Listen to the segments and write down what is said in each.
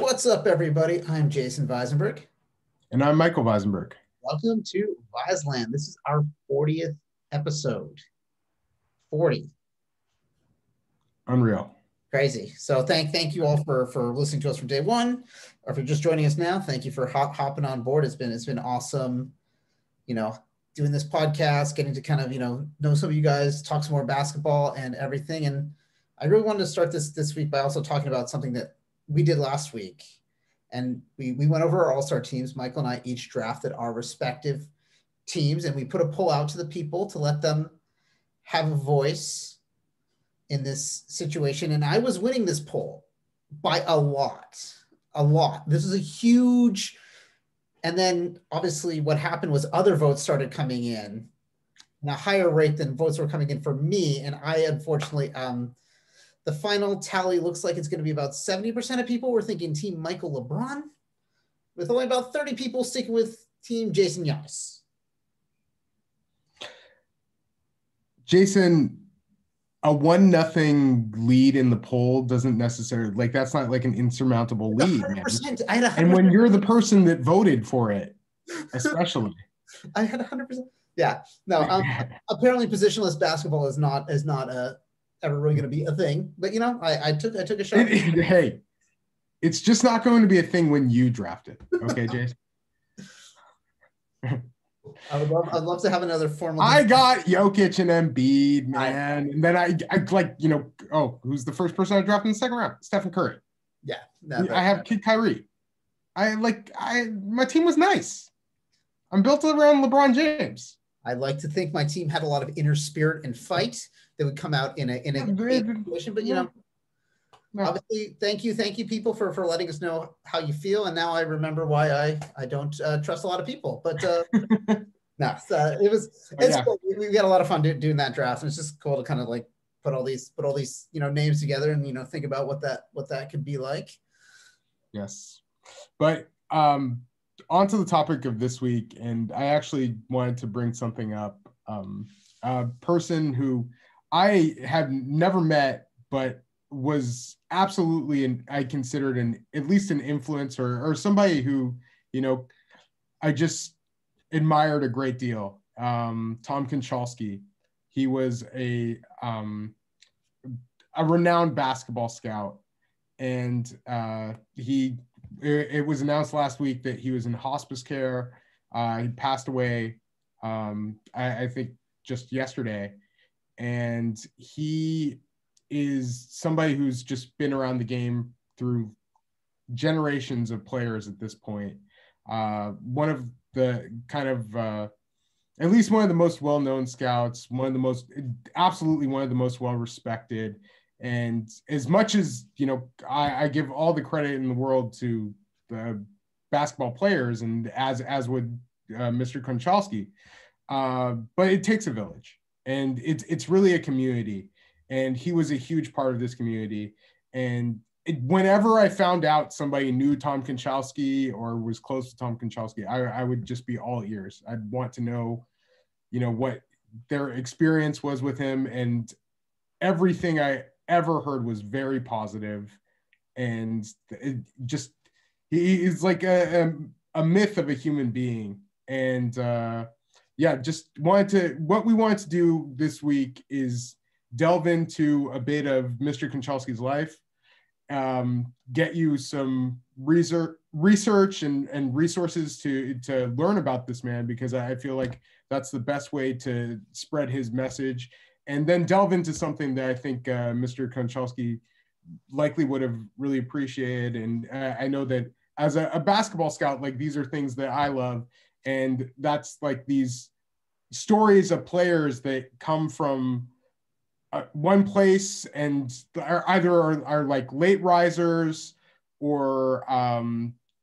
What's up, everybody? I'm Jason Visenberg. And I'm Michael Visenberg. Welcome to Viseland. This is our 40th episode. 40. Unreal. Crazy. So thank you all for listening to us from day one, or if you're just joining us now, thank you for hopping on board. It's been awesome, doing this podcast, getting to kind of, know some of you guys, talk some more basketball and everything. And I really wanted to start this week by also talking about something that we did last week. And we went over our all-star teams. Michael and I each drafted our respective teams, and we put a poll out to the people to let them have a voice in this situation. And I was winning this poll by a lot. This is a huge, and then obviously what happened was other votes started coming in at a higher rate than votes were coming in for me. And I unfortunately, the final tally looks like it's going to be about 70% of people were thinking Team Michael LeBron, with only about 30 people sticking with Team Jason Giannis. Jason, a 1-0 lead in the poll doesn't necessarily, that's not like an insurmountable lead, man. I had 100%. And when you're the person that voted for it, especially. I had 100%. Yeah. No, apparently positionless basketball is not ever really going to be a thing, but I took a shot. Hey, it's just not going to be a thing when you draft it. Okay, Jason? I'd love to have another formal. I got Jokic and Embiid, man. And then I who's the first person I drafted in the second round? Stephen Curry. Yeah. I have Kid Kyrie. My team was nice. I'm built around LeBron James. I'd like to think my team had a lot of inner spirit and fight that would come out in a situation, but obviously, thank you people for letting us know how you feel, and now I remember why I don't trust a lot of people. But it's cool. We had a lot of fun doing that draft, and it's just cool to kind of like put all these names together and think about what that could be like. Yes, but onto the topic of this week, and I actually wanted to bring something up. A person who I have never met, but was absolutely, I considered at least an influencer or somebody who, I just admired a great deal. Tom Konchalski. He was a renowned basketball scout, and it was announced last week that he was in hospice care. He passed away, I think just yesterday. And he is somebody who's just been around the game through generations of players at this point. One of the kind of, at least one of the most well-known scouts, absolutely one of the most well-respected. And as much as, I give all the credit in the world to the basketball players, and as would Mr. Konchalski, but it takes a village. And it's really a community, and he was a huge part of this community. And whenever I found out somebody knew Tom Konchalski or was close to Tom Konchalski, I would just be all ears. I'd want to know, what their experience was with him, and everything I ever heard was very positive. And he's like a myth of a human being. And what we wanted to do this week is delve into a bit of Mr. Konchalski's life, get you some research and resources to learn about this man, because I feel like that's the best way to spread his message, and then delve into something that I think Mr. Konchalski likely would have really appreciated. And I know that as a basketball scout, these are things that I love. And that's these stories of players that come from one place and are late risers, or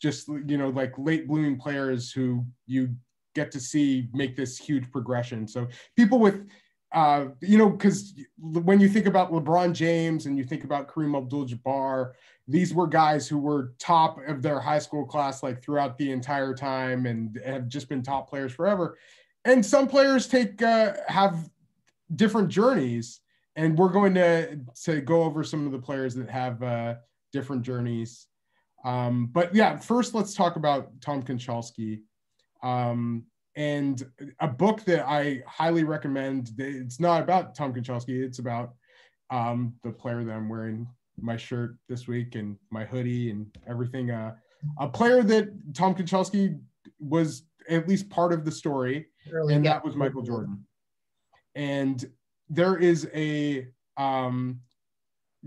just late blooming players who you get to see make this huge progression. So people with because when you think about LeBron James and you think about Kareem Abdul-Jabbar, these were guys who were top of their high school class throughout the entire time and have just been top players forever. And some players have different journeys, and we're going to go over some of the players that have different journeys. But yeah, first let's talk about Tom Konchalski. And a book that I highly recommend. It's not about Tom Konchalski. It's about the player that I'm wearing my shirt this week and my hoodie and everything. A player that Tom Konchalski was at least part of the story, and that was Michael Jordan. And there is a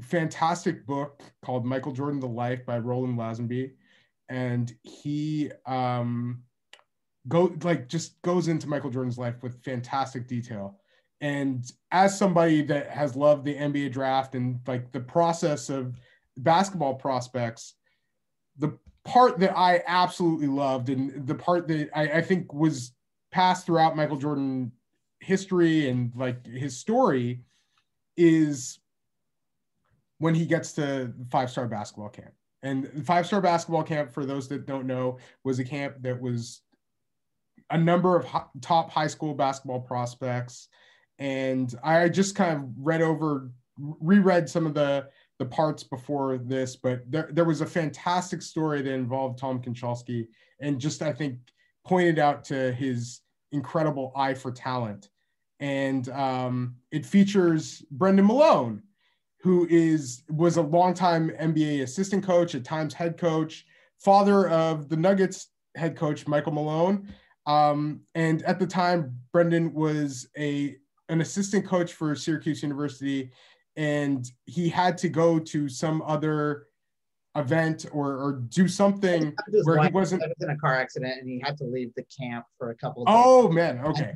fantastic book called Michael Jordan: The Life by Roland Lazenby, and he goes into Michael Jordan's life with fantastic detail. And as somebody that has loved the NBA draft and like the process of basketball prospects, the part that I absolutely loved and the part that I think was passed throughout Michael Jordan history and like his story is when he gets to 5-star basketball camp. And 5-star basketball camp, for those that don't know, was a camp that was a number of top high school basketball prospects. And I just kind of reread some of the parts before this, but there was a fantastic story that involved Tom Konchalski and just, I think, pointed out to his incredible eye for talent. And it features Brendan Malone, who was a longtime NBA assistant coach, at times head coach, father of the Nuggets head coach, Michael Malone. And at the time, Brendan was an assistant coach for Syracuse University, and he had to go to some other event or do something where he wasn't. He was in a car accident and he had to leave the camp for a couple of days. Oh man, okay,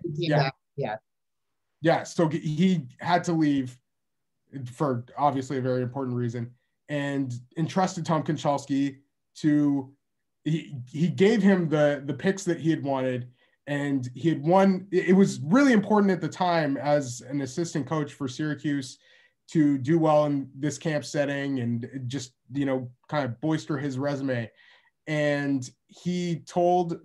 yeah. So he had to leave for obviously a very important reason, and entrusted Tom Konchalski to. He gave him the picks that he had wanted, and he had won. It was really important at the time as an assistant coach for Syracuse to do well in this camp setting and just, kind of bolster his resume. And he told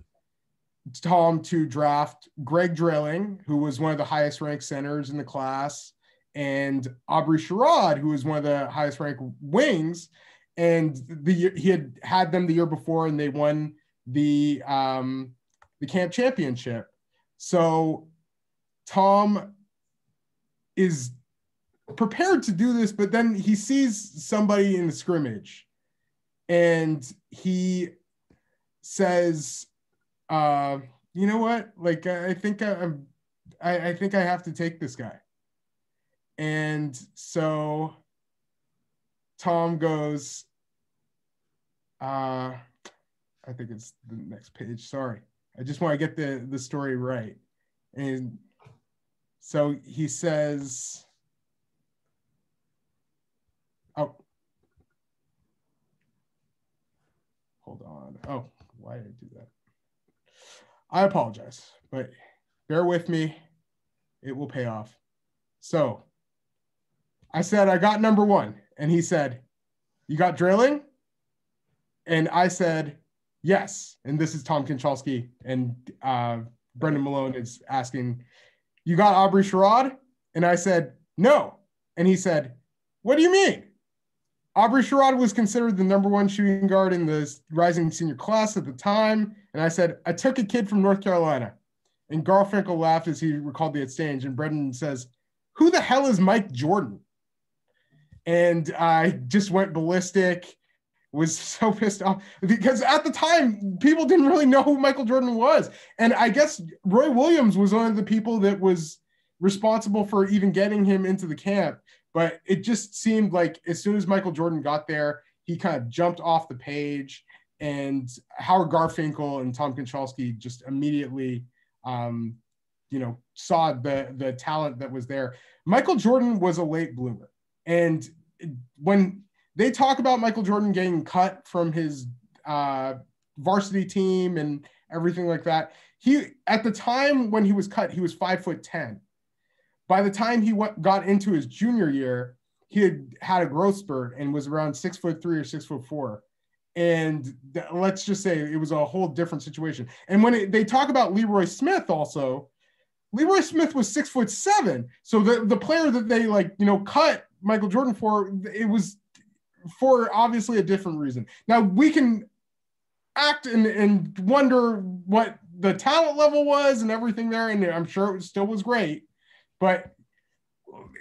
Tom to draft Greg Drilling, who was one of the highest ranked centers in the class, and Aubrey Sherrod, who was one of the highest ranked wings. And he had them the year before, and they won the camp championship. So Tom is prepared to do this, but then he sees somebody in the scrimmage, and he says, "You know what? Like, I think I think I have to take this guy." And so Tom goes, I think it's the next page. Sorry. I just want to get the story right. And so he says, oh, hold on. Oh, why did I do that? I apologize, but bear with me. It will pay off. So I said, I got number 1. And he said, "You got Drilling?" And I said, "Yes." And this is Tom Konchalski. And Brendan Malone is asking, "You got Aubrey Sherrod?" And I said, "No." And he said, "What do you mean?" Aubrey Sherrod was considered the number 1 shooting guard in the rising senior class at the time. And I said, "I took a kid from North Carolina." And Garfinkel laughed as he recalled the exchange. And Brendan says, "Who the hell is Mike Jordan?" And I just went ballistic, was so pissed off because at the time, people didn't really know who Michael Jordan was. And I guess Roy Williams was one of the people that was responsible for even getting him into the camp. But it just seemed like as soon as Michael Jordan got there, he kind of jumped off the page. And Howard Garfinkel and Tom Konchalski just immediately, saw the talent that was there. Michael Jordan was a late bloomer. And when they talk about Michael Jordan getting cut from his varsity team and everything like that, at the time when he was cut, he was 5'10". By the time he got into his junior year, he had a growth spurt and was around 6'3" or 6'4". And let's just say it was a whole different situation. And when they talk about Leroy Smith also, Leroy Smith was 6'7". So the player that they cut Michael Jordan for, it was for obviously a different reason. Now we can act and wonder what the talent level was and everything there, and I'm sure it still was great, but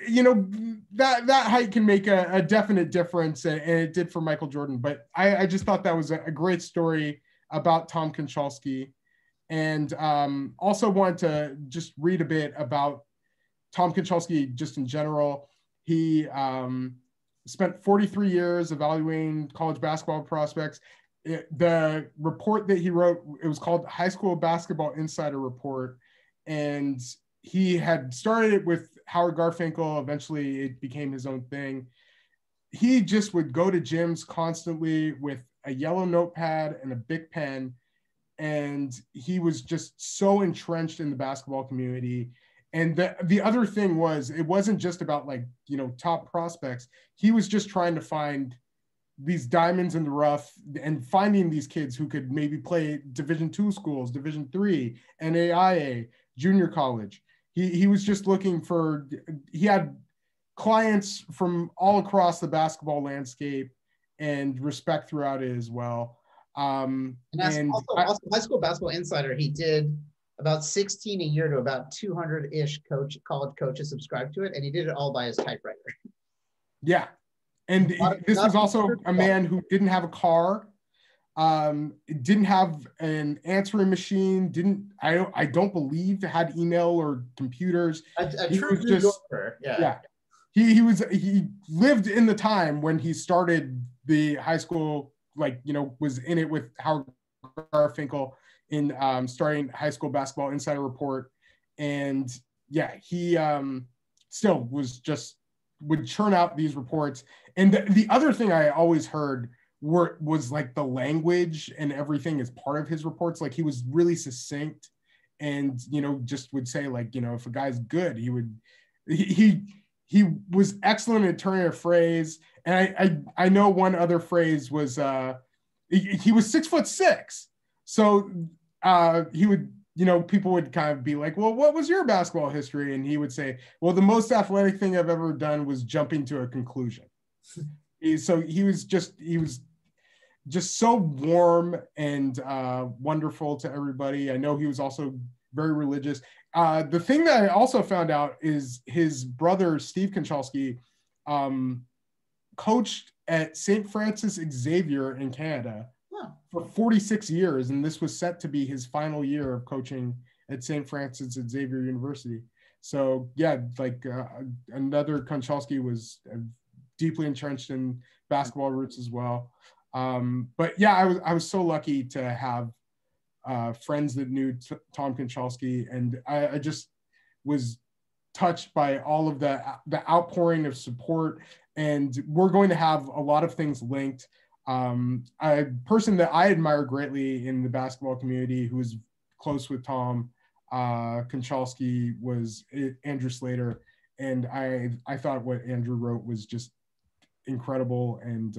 you know, that height can make a definite difference, and it did for Michael Jordan. But I just thought that was a great story about Tom Konchalski, and also wanted to just read a bit about Tom Konchalski just in general. He spent 43 years evaluating college basketball prospects. The report that he wrote, it was called High School Basketball Insider Report, and he had started it with Howard Garfinkel. Eventually it became his own thing. He just would go to gyms constantly with a yellow notepad and a big pen, and he was just so entrenched in the basketball community. And the other thing was, it wasn't just about like, you know, top prospects. He was just trying to find these diamonds in the rough and finding these kids who could maybe play Division II schools, Division III, NAIA, junior college. He was just looking for, he had clients from all across the basketball landscape and respect throughout it as well. And also High School Basketball Insider, he did about 16 a year to about 200-ish college coaches subscribe to it, and he did it all by his typewriter. Yeah. And this was also a man who didn't have a car, didn't have an answering machine, I don't believe had email or computers. He lived in the time when he started the high school, like, you know, was in it with Howard Garfinkel in starting High School Basketball Insider Report. And yeah, he still was just would churn out these reports. And the other thing I always heard was like the language and everything as part of his reports. Like, he was really succinct, and, you know, just would say, like, you know, if a guy's good, he was excellent at turning a phrase. And I know one other phrase was he was 6'6". So he would, you know, people would kind of be like, well, what was your basketball history? And he would say, well, the most athletic thing I've ever done was jumping to a conclusion. So he was just so warm and wonderful to everybody. I know he was also very religious. The thing that I also found out is his brother, Steve Konchalski, coached at St. Francis Xavier in Canada for 46 years. And this was set to be his final year of coaching at St. Francis Xavier University. So yeah, like another Konchalski was deeply entrenched in basketball roots as well. But yeah, I was so lucky to have friends that knew Tom Konchalski, and I just was touched by all of the outpouring of support. And we're going to have a lot of things linked. A person that I admire greatly in the basketball community who was close with Tom Konchalski was Andrew Slater. And I thought what Andrew wrote was just incredible, and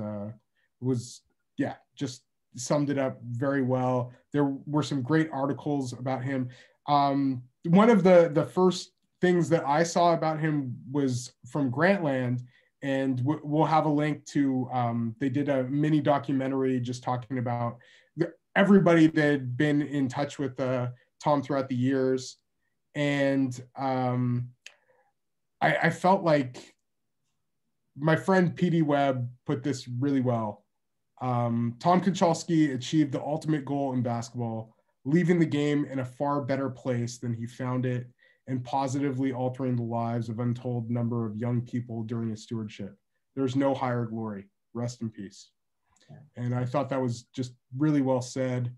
was, yeah, just summed it up very well. There were some great articles about him. One of the first things that I saw about him was from Grantland, and we'll have a link to, they did a mini documentary just talking about everybody that had been in touch with Tom throughout the years. And I felt like my friend PD Webb put this really well. Tom Konchalski achieved the ultimate goal in basketball, leaving the game in a far better place than he found it, and positively altering the lives of untold number of young people during his stewardship. There's no higher glory. Rest in peace. And I thought that was just really well said.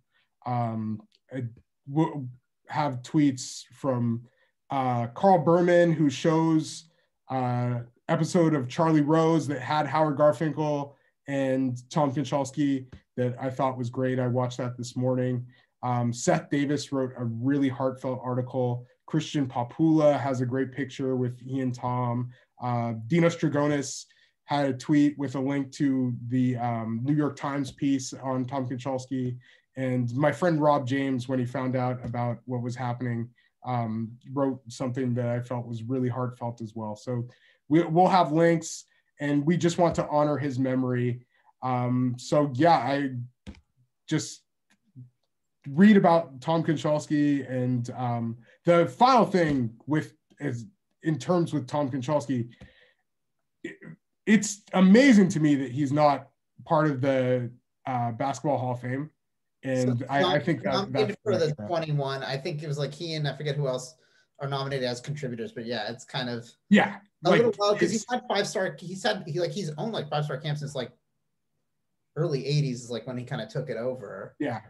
I will have tweets from Carl Berman, who shows episode of Charlie Rose that had Howard Garfinkel and Tom Konchalski that I thought was great. I watched that this morning. Seth Davis wrote a really heartfelt article. Christian Papula has a great picture with he and Tom. Dinos Dragonis had a tweet with a link to the New York Times piece on Tom Konchalski. And my friend Rob James, when he found out about what was happening, wrote something that I felt was really heartfelt as well. So we'll have links. and we just want to honor his memory. So yeah, I just read about Tom Konchalski, and the final thing is in terms with Tom Konchalski, it's amazing to me that he's not part of the Basketball Hall of Fame. And so I think that's for the 21. I think it was like he and I forget who else are nominated as contributors, but yeah, it's kind of a little wild because he's had 5-star. He's owned like 5-star camps since like early 80s is like when he kind of took it over. Yeah.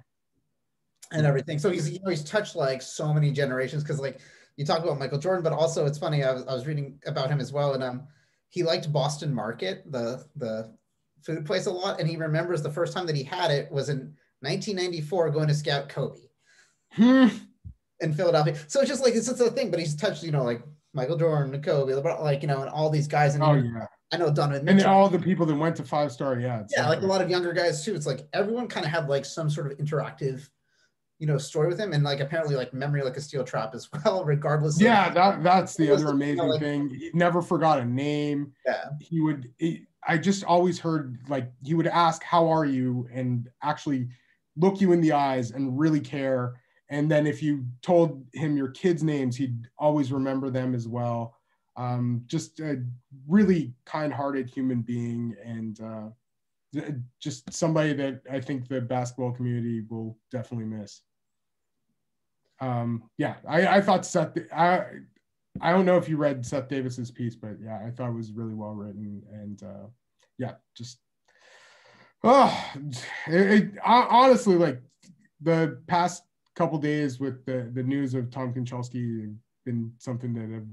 And everything. So he's touched like so many generations, because like you talk about Michael Jordan, but also it's funny, I was reading about him as well, and he liked Boston Market, the food place, a lot, and he remembers the first time that he had it was in 1994 going to scout Kobe in Philadelphia. So it's just like it's a thing, but he's touched like Michael Jordan, Kobe, LeBron, and all these guys. And I know Donovan Mitchell, and all the people that went to 5-star, like a lot of younger guys too. It's like everyone kind of had like some sort of interactive story with him, and like apparently like memory like a steel trap as well, regardless. That's the other amazing thing. He never forgot a name. I just always heard like he would ask, "How are you?" and actually look you in the eyes and really care. And then if you told him your kids' names, he'd always remember them as well. Just a really kind-hearted human being, and just somebody that I think the basketball community will definitely miss. I thought Seth, I don't know if you read Seth Davis's piece, but yeah, I thought it was really well written, and honestly, like the past couple days with the news of Tom Konchalski have been something that have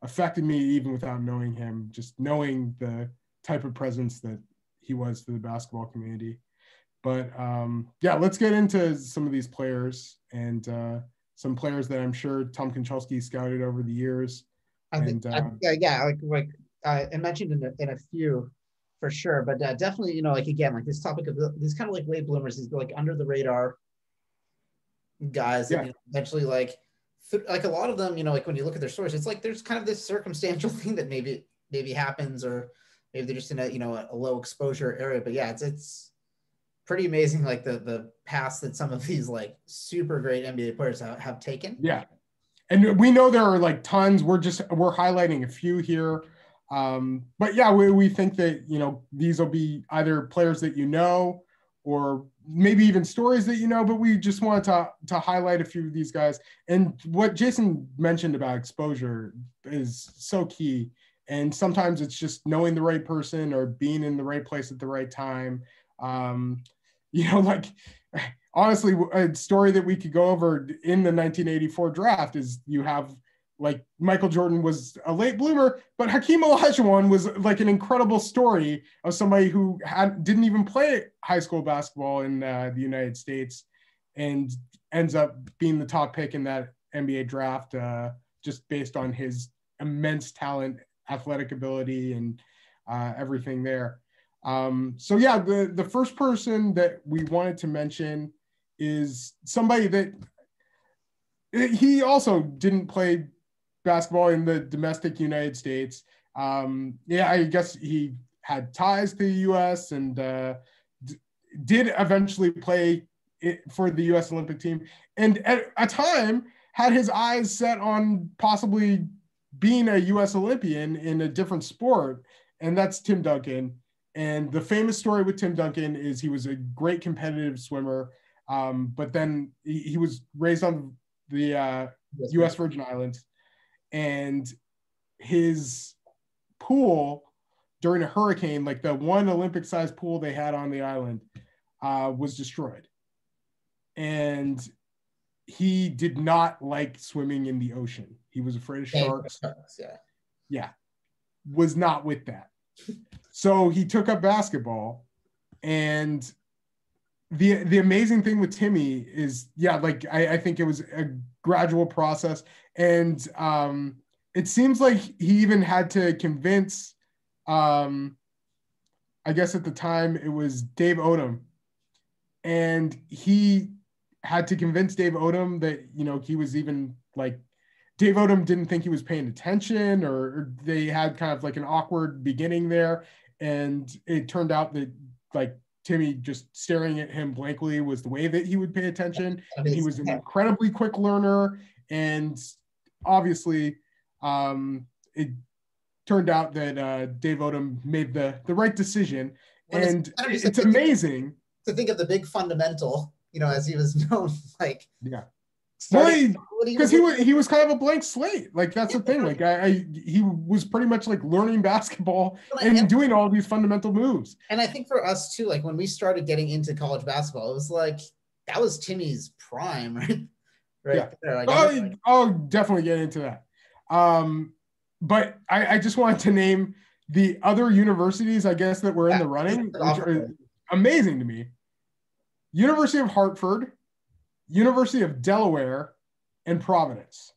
affected me even without knowing him, just knowing the type of presence that he was to the basketball community. But let's get into some of these players, and some players that I'm sure Tom Konchalski scouted over the years. I mentioned in a few for sure, but definitely, like again, like this topic of these kind of like late bloomers, these like under the radar guys that eventually like a lot of them, like when you look at their stories, it's like there's kind of this circumstantial thing that maybe happens, or maybe they're just in a low exposure area. But yeah, it's pretty amazing, like the paths that some of these like super great NBA players have taken. Yeah, and we know there are like tons. We're highlighting a few here, but yeah, we think that these will be either players that or maybe even stories that but we just wanted to highlight a few of these guys. And what Jason mentioned about exposure is so key. And sometimes it's just knowing the right person or being in the right place at the right time. Like honestly, a story that we could go over in the 1984 draft is you have like Michael Jordan was a late bloomer, but Hakeem Olajuwon was like an incredible story of somebody who didn't even play high school basketball in the United States, and ends up being the top pick in that NBA draft, just based on his immense talent, athletic ability, and everything there. The first person that we wanted to mention is somebody that he also didn't play basketball in the domestic United States. I guess he had ties to the U.S. and did eventually play for the U.S. Olympic team, and at a time had his eyes set on possibly being a U.S. Olympian in a different sport, and that's Tim Duncan. And the famous story with Tim Duncan is he was a great competitive swimmer, but then he was raised on the U.S. Virgin Islands, and his pool during a hurricane, like the one Olympic-sized pool they had on the island, was destroyed. And he did not like swimming in the ocean. He was afraid of sharks. Yeah. Was not with that. So he took up basketball, and the amazing thing with Timmy is, I think it was a gradual process. And it seems like he even had to convince, I guess at the time it was Dave Odom. And he had to convince Dave Odom that, he was even like Dave Odom didn't think he was paying attention, or they had kind of like an awkward beginning there. And it turned out that like Timmy just staring at him blankly was the way that he would pay attention. And he was an incredibly quick learner. And obviously it turned out that Dave Odom made the right deciin. And it's amazing to think of the big fundamental, as he was known, like, yeah. Because he was kind of a blank slate. Like, that's the thing. Like, he was pretty much like learning basketball and doing all these fundamental moves. And I think for us too, like when we started getting into college basketball, it was like that was Timmy's prime, right? Yeah. Like, I'll definitely get into that. But I just wanted to name the other universities, I guess, that were in the running, which are amazing to me. University of Hartford, University of Delaware, and Providence.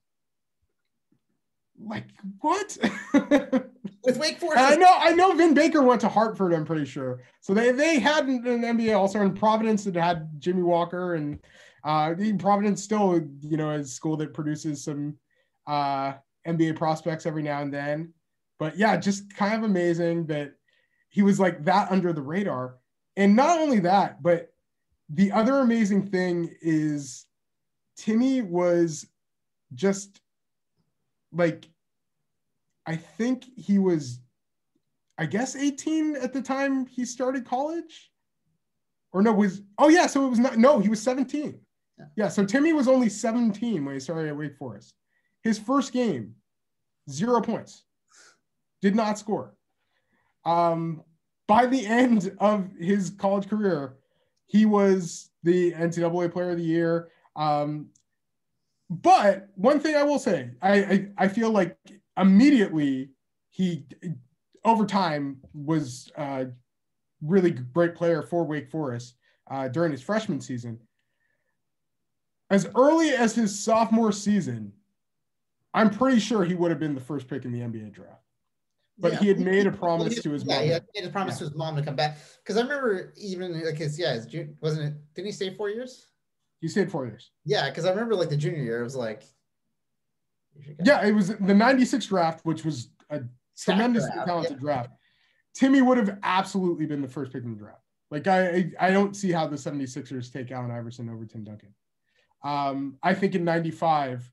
Like, what? With Wake Forest. I know Vin Baker went to Hartford, I'm pretty sure. So they had an NBA All-Star in Providence that had Jimmy Walker, and Providence still, is a school that produces some NBA prospects every now and then. But yeah, just kind of amazing that he was like that under the radar. And not only that, but the other amazing thing is Timmy was just like, I think he was, 18 at the time he started college. Or no, so it was not, no, he was 17. Yeah, so Timmy was only 17 when he started at Wake Forest. His first game, 0 points. Did not score. By the end of his college career, he was the NCAA Player of the Year. But one thing I will say, I feel like immediately he, over time, was a really great player for Wake Forest during his freshman season. As early as his sophomore season, I'm pretty sure he would have been the first pick in the NBA draft. But he had made a promise to his mom. Yeah, he had made a promise to his mom to come back. Because I remember even like his wasn't it? Didn't he stay 4 years? He stayed 4 years. Yeah, because I remember like the junior year, it was like. Yeah, it was the '96 draft, which was a tremendously talented draft. Timmy would have absolutely been the first pick in the draft. Like I don't see how the 76ers take Allen Iverson over Tim Duncan. I think in '95.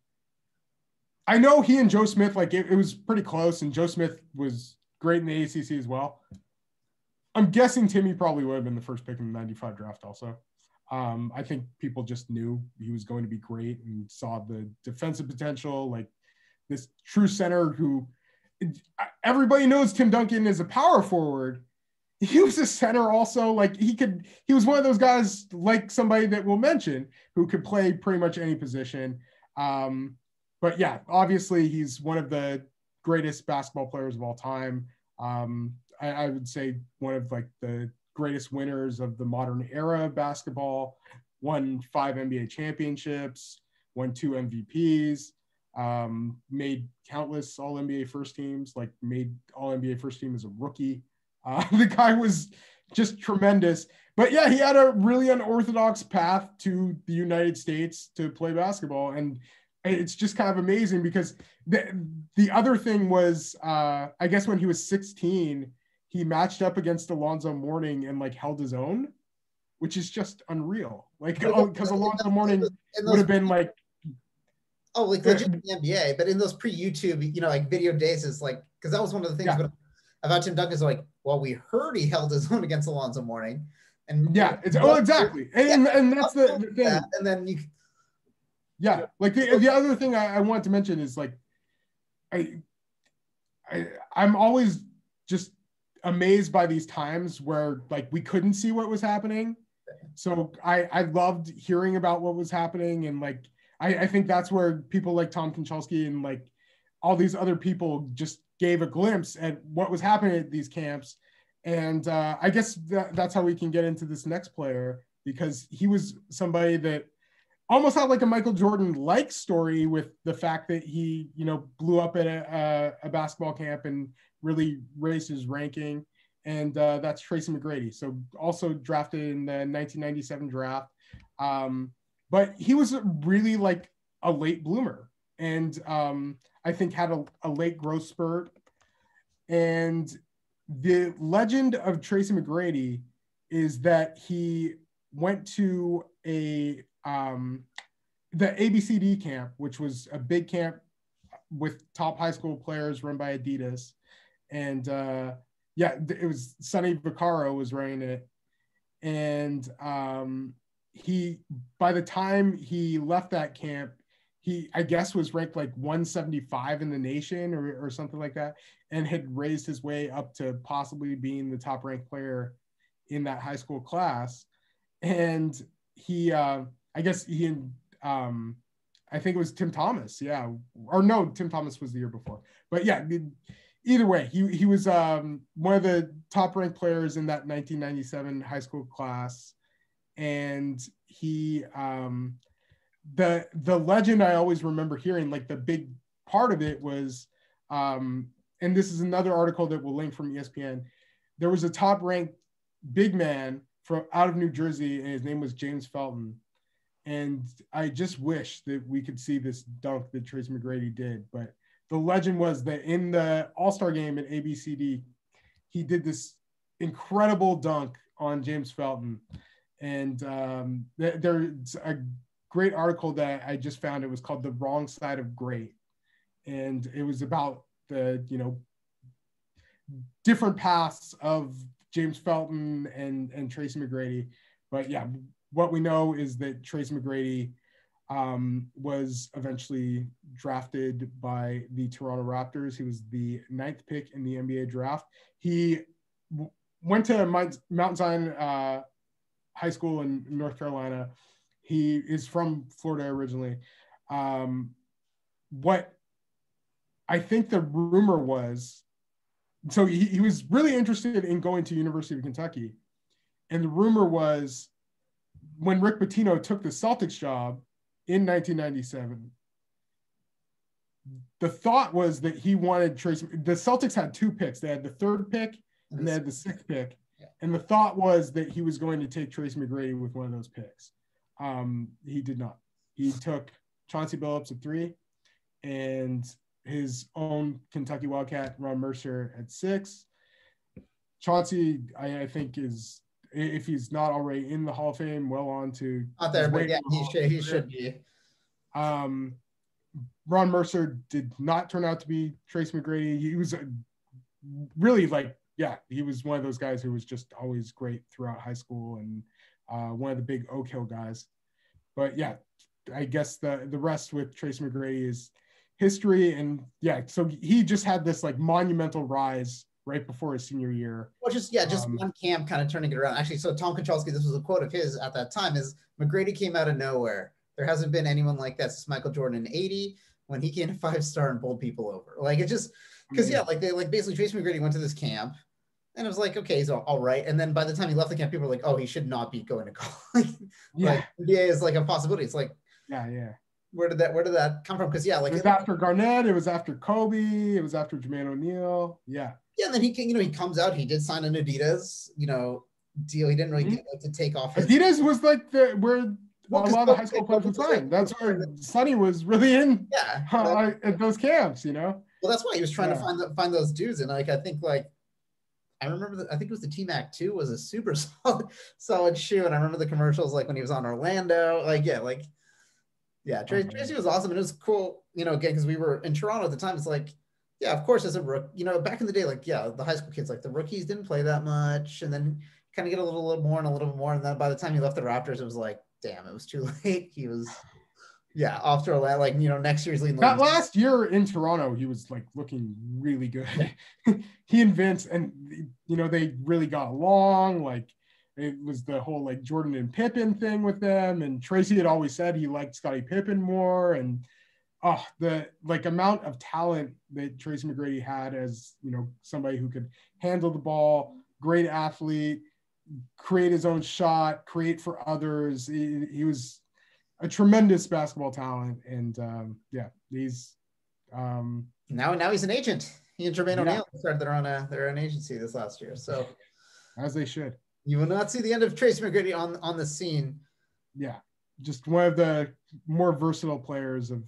I know he and Joe Smith, like it was pretty close, and Joe Smith was great in the ACC as well. I'm guessing Timmy probably would have been the first pick in the '95 draft also. I think people just knew he was going to be great and saw the defensive potential, like this true center who everybody knows Tim Duncan is a power forward. He was a center also. Like he was one of those guys like somebody that we'll mention who could play pretty much any position. But yeah, obviously he's one of the greatest basketball players of all time. I would say one of like the greatest winners of the modern era of basketball, won 5 NBA championships, won 2 MVPs, made countless all NBA first teams, like made all NBA first team as a rookie. The guy was just tremendous. But yeah, he had a really unorthodox path to the United States to play basketball. And it's just kind of amazing because the other thing was, I guess when he was 16, he matched up against Alonzo Mourning and like held his own, which is just unreal. Like, because Alonzo Mourning would have been like, legit in the NBA, but in those pre-YouTube, like video days is like, because that was one of the things about Tim Duncan is like, well, we heard he held his own against Alonzo Mourning, and exactly, and that's the thing, and then you. Yeah, like the other thing I want to mention is like, I'm always just amazed by these times where like we couldn't see what was happening. So I loved hearing about what was happening. And like, I think that's where people like Tom Konchalski and like all these other people just gave a glimpse at what was happening at these camps. And I guess that's how we can get into this next player, because he was somebody that almost had like a Michael Jordan-like story with the fact that he, blew up at a basketball camp and really raised his ranking. And that's Tracy McGrady. So also drafted in the 1997 draft. But he was really like a late bloomer. and I think had a late growth spurt. And the legend of Tracy McGrady is that he went to the ABCD camp, which was a big camp with top high school players run by Adidas. And it was Sonny Vaccaro was running it. And by the time he left that camp, he, I guess, was ranked like 175 in the nation or something like that, and had raised his way up to possibly being the top ranked player in that high school class. And he, I guess he and I think it was Tim Thomas. Yeah. Or no, Tim Thomas was the year before. But yeah, either way, he was one of the top ranked players in that 1997 high school class. And he, the legend I always remember hearing, like the big part of it was, and this is another article that we'll link from ESPN. There was a top ranked big man from out of New Jersey, and his name was James Felton. And I just wish that we could see this dunk that Tracy McGrady did. But the legend was that in the All-Star game at ABCD, he did this incredible dunk on James Felton. And there's a great article that I just found. It was called The Wrong Side of Great. And it was about the, different paths of James Felton and Tracy McGrady. But yeah, what we know is that Tracy McGrady was eventually drafted by the Toronto Raptors. He was the 9th pick in the NBA draft. He went to Mount Zion High School in North Carolina. He is from Florida originally. What I think the rumor was, so he was really interested in going to University of Kentucky. And the rumor was, when Rick Pitino took the Celtics job in 1997, the thought was that he wanted Tracy. The Celtics had 2 picks. They had the 3rd pick and they had the 6th pick. Yeah. And the thought was that he was going to take Tracy McGrady with one of those picks. He did not. He took Chauncey Billups at 3 and his own Kentucky Wildcat, Ron Mercer, at 6. Chauncey, I think, is, if he's not already in the Hall of Fame, well on to out there, but yeah, he should be. Ron Mercer did not turn out to be Tracy McGrady. He was really he was one of those guys who was just always great throughout high school and one of the big Oak Hill guys. But yeah, I guess the rest with Tracy McGrady is history. And yeah, so he just had this like monumental rise right before his senior year. Well, just one camp kind of turning it around. Actually, so Tom Konchalski, this was a quote of his at that time, is McGrady came out of nowhere. There hasn't been anyone like that since Michael Jordan in 80 when he came to 5-star and bowled people over. Like, it just, because basically Tracy McGrady went to this camp and it was like, okay, he's all right. And then by the time he left the camp, people were like, oh, he should not be going to college. Like, NBA is like a possibility. It's like, yeah. Where did that come from? Because it was after Garnett, it was after Kobe, it was after Jermaine O'Neal. Yeah, and then he comes out. He did sign an Adidas, deal. He didn't really get to take off. Adidas was like where a lot of the high school players would sign. That's where Sonny was really in. Yeah, at those camps, Well, that's why he was trying to find those dudes, and I think I remember I think it was the T-Mac 2 was a super solid shoe, and I remember the commercials when he was on Orlando, Tracy was awesome, and it was cool, again, because we were in Toronto at the time. It's like, yeah, of course, as a rook, back in the day, the high school kids, the rookies didn't play that much, and then kind of get a little more and a little bit more, and then by the time he left the Raptors, it was like, damn, it was too late. He was, off to Orlando, next year's leading. That last year in Toronto, he was looking really good. He and Vince, and they really got along. It was the whole Jordan and Pippen thing with them. And Tracy had always said he liked Scottie Pippen more. And the amount of talent that Tracy McGrady had as, somebody who could handle the ball, great athlete, create his own shot, create for others. He was a tremendous basketball talent. And he's now he's an agent. He and Jermaine O'Neal started their own agency this last year. So as they should. You will not see the end of Tracy McGrady on the scene. Yeah, just one of the more versatile players of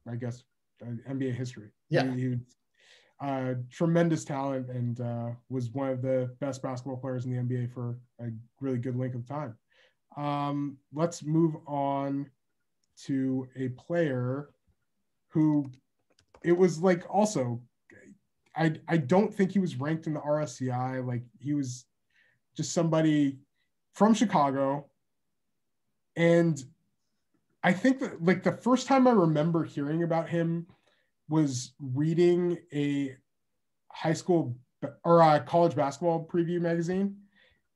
I guess, NBA history. Yeah. He tremendous talent and was one of the best basketball players in the NBA for a really good length of time. Let's move on to a player who it was like also, I don't think he was ranked in the RSCI. Like he was just somebody from Chicago. And I think that like the first time I remember hearing about him was reading a high school or a college basketball preview magazine.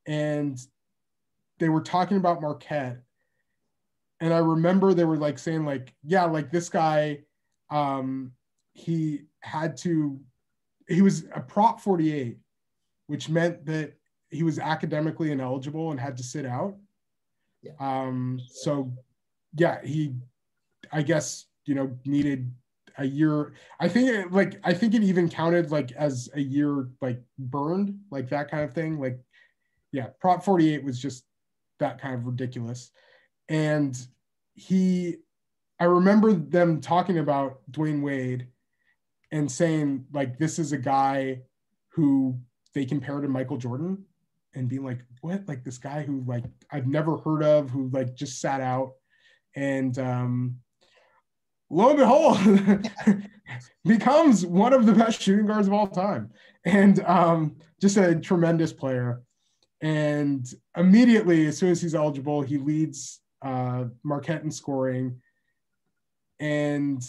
And they were talking about Marquette. And I remember they were like saying like, yeah, like this guy, he was a Prop 48, which meant that he was academically ineligible and had to sit out. Yeah. So yeah, I guess, needed a year. I think it even counted like as a year, like burned, like that kind of thing. Like, yeah, Prop 48 was just that kind of ridiculous. And I remember them talking about Dwyane Wade and saying like, this is a guy who they compare to Michael Jordan and being like, what? Like this guy who like, I've never heard of, who like just sat out. And lo and behold, becomes one of the best shooting guards of all time. And just a tremendous player. And immediately, as soon as he's eligible, he leads Marquette in scoring. And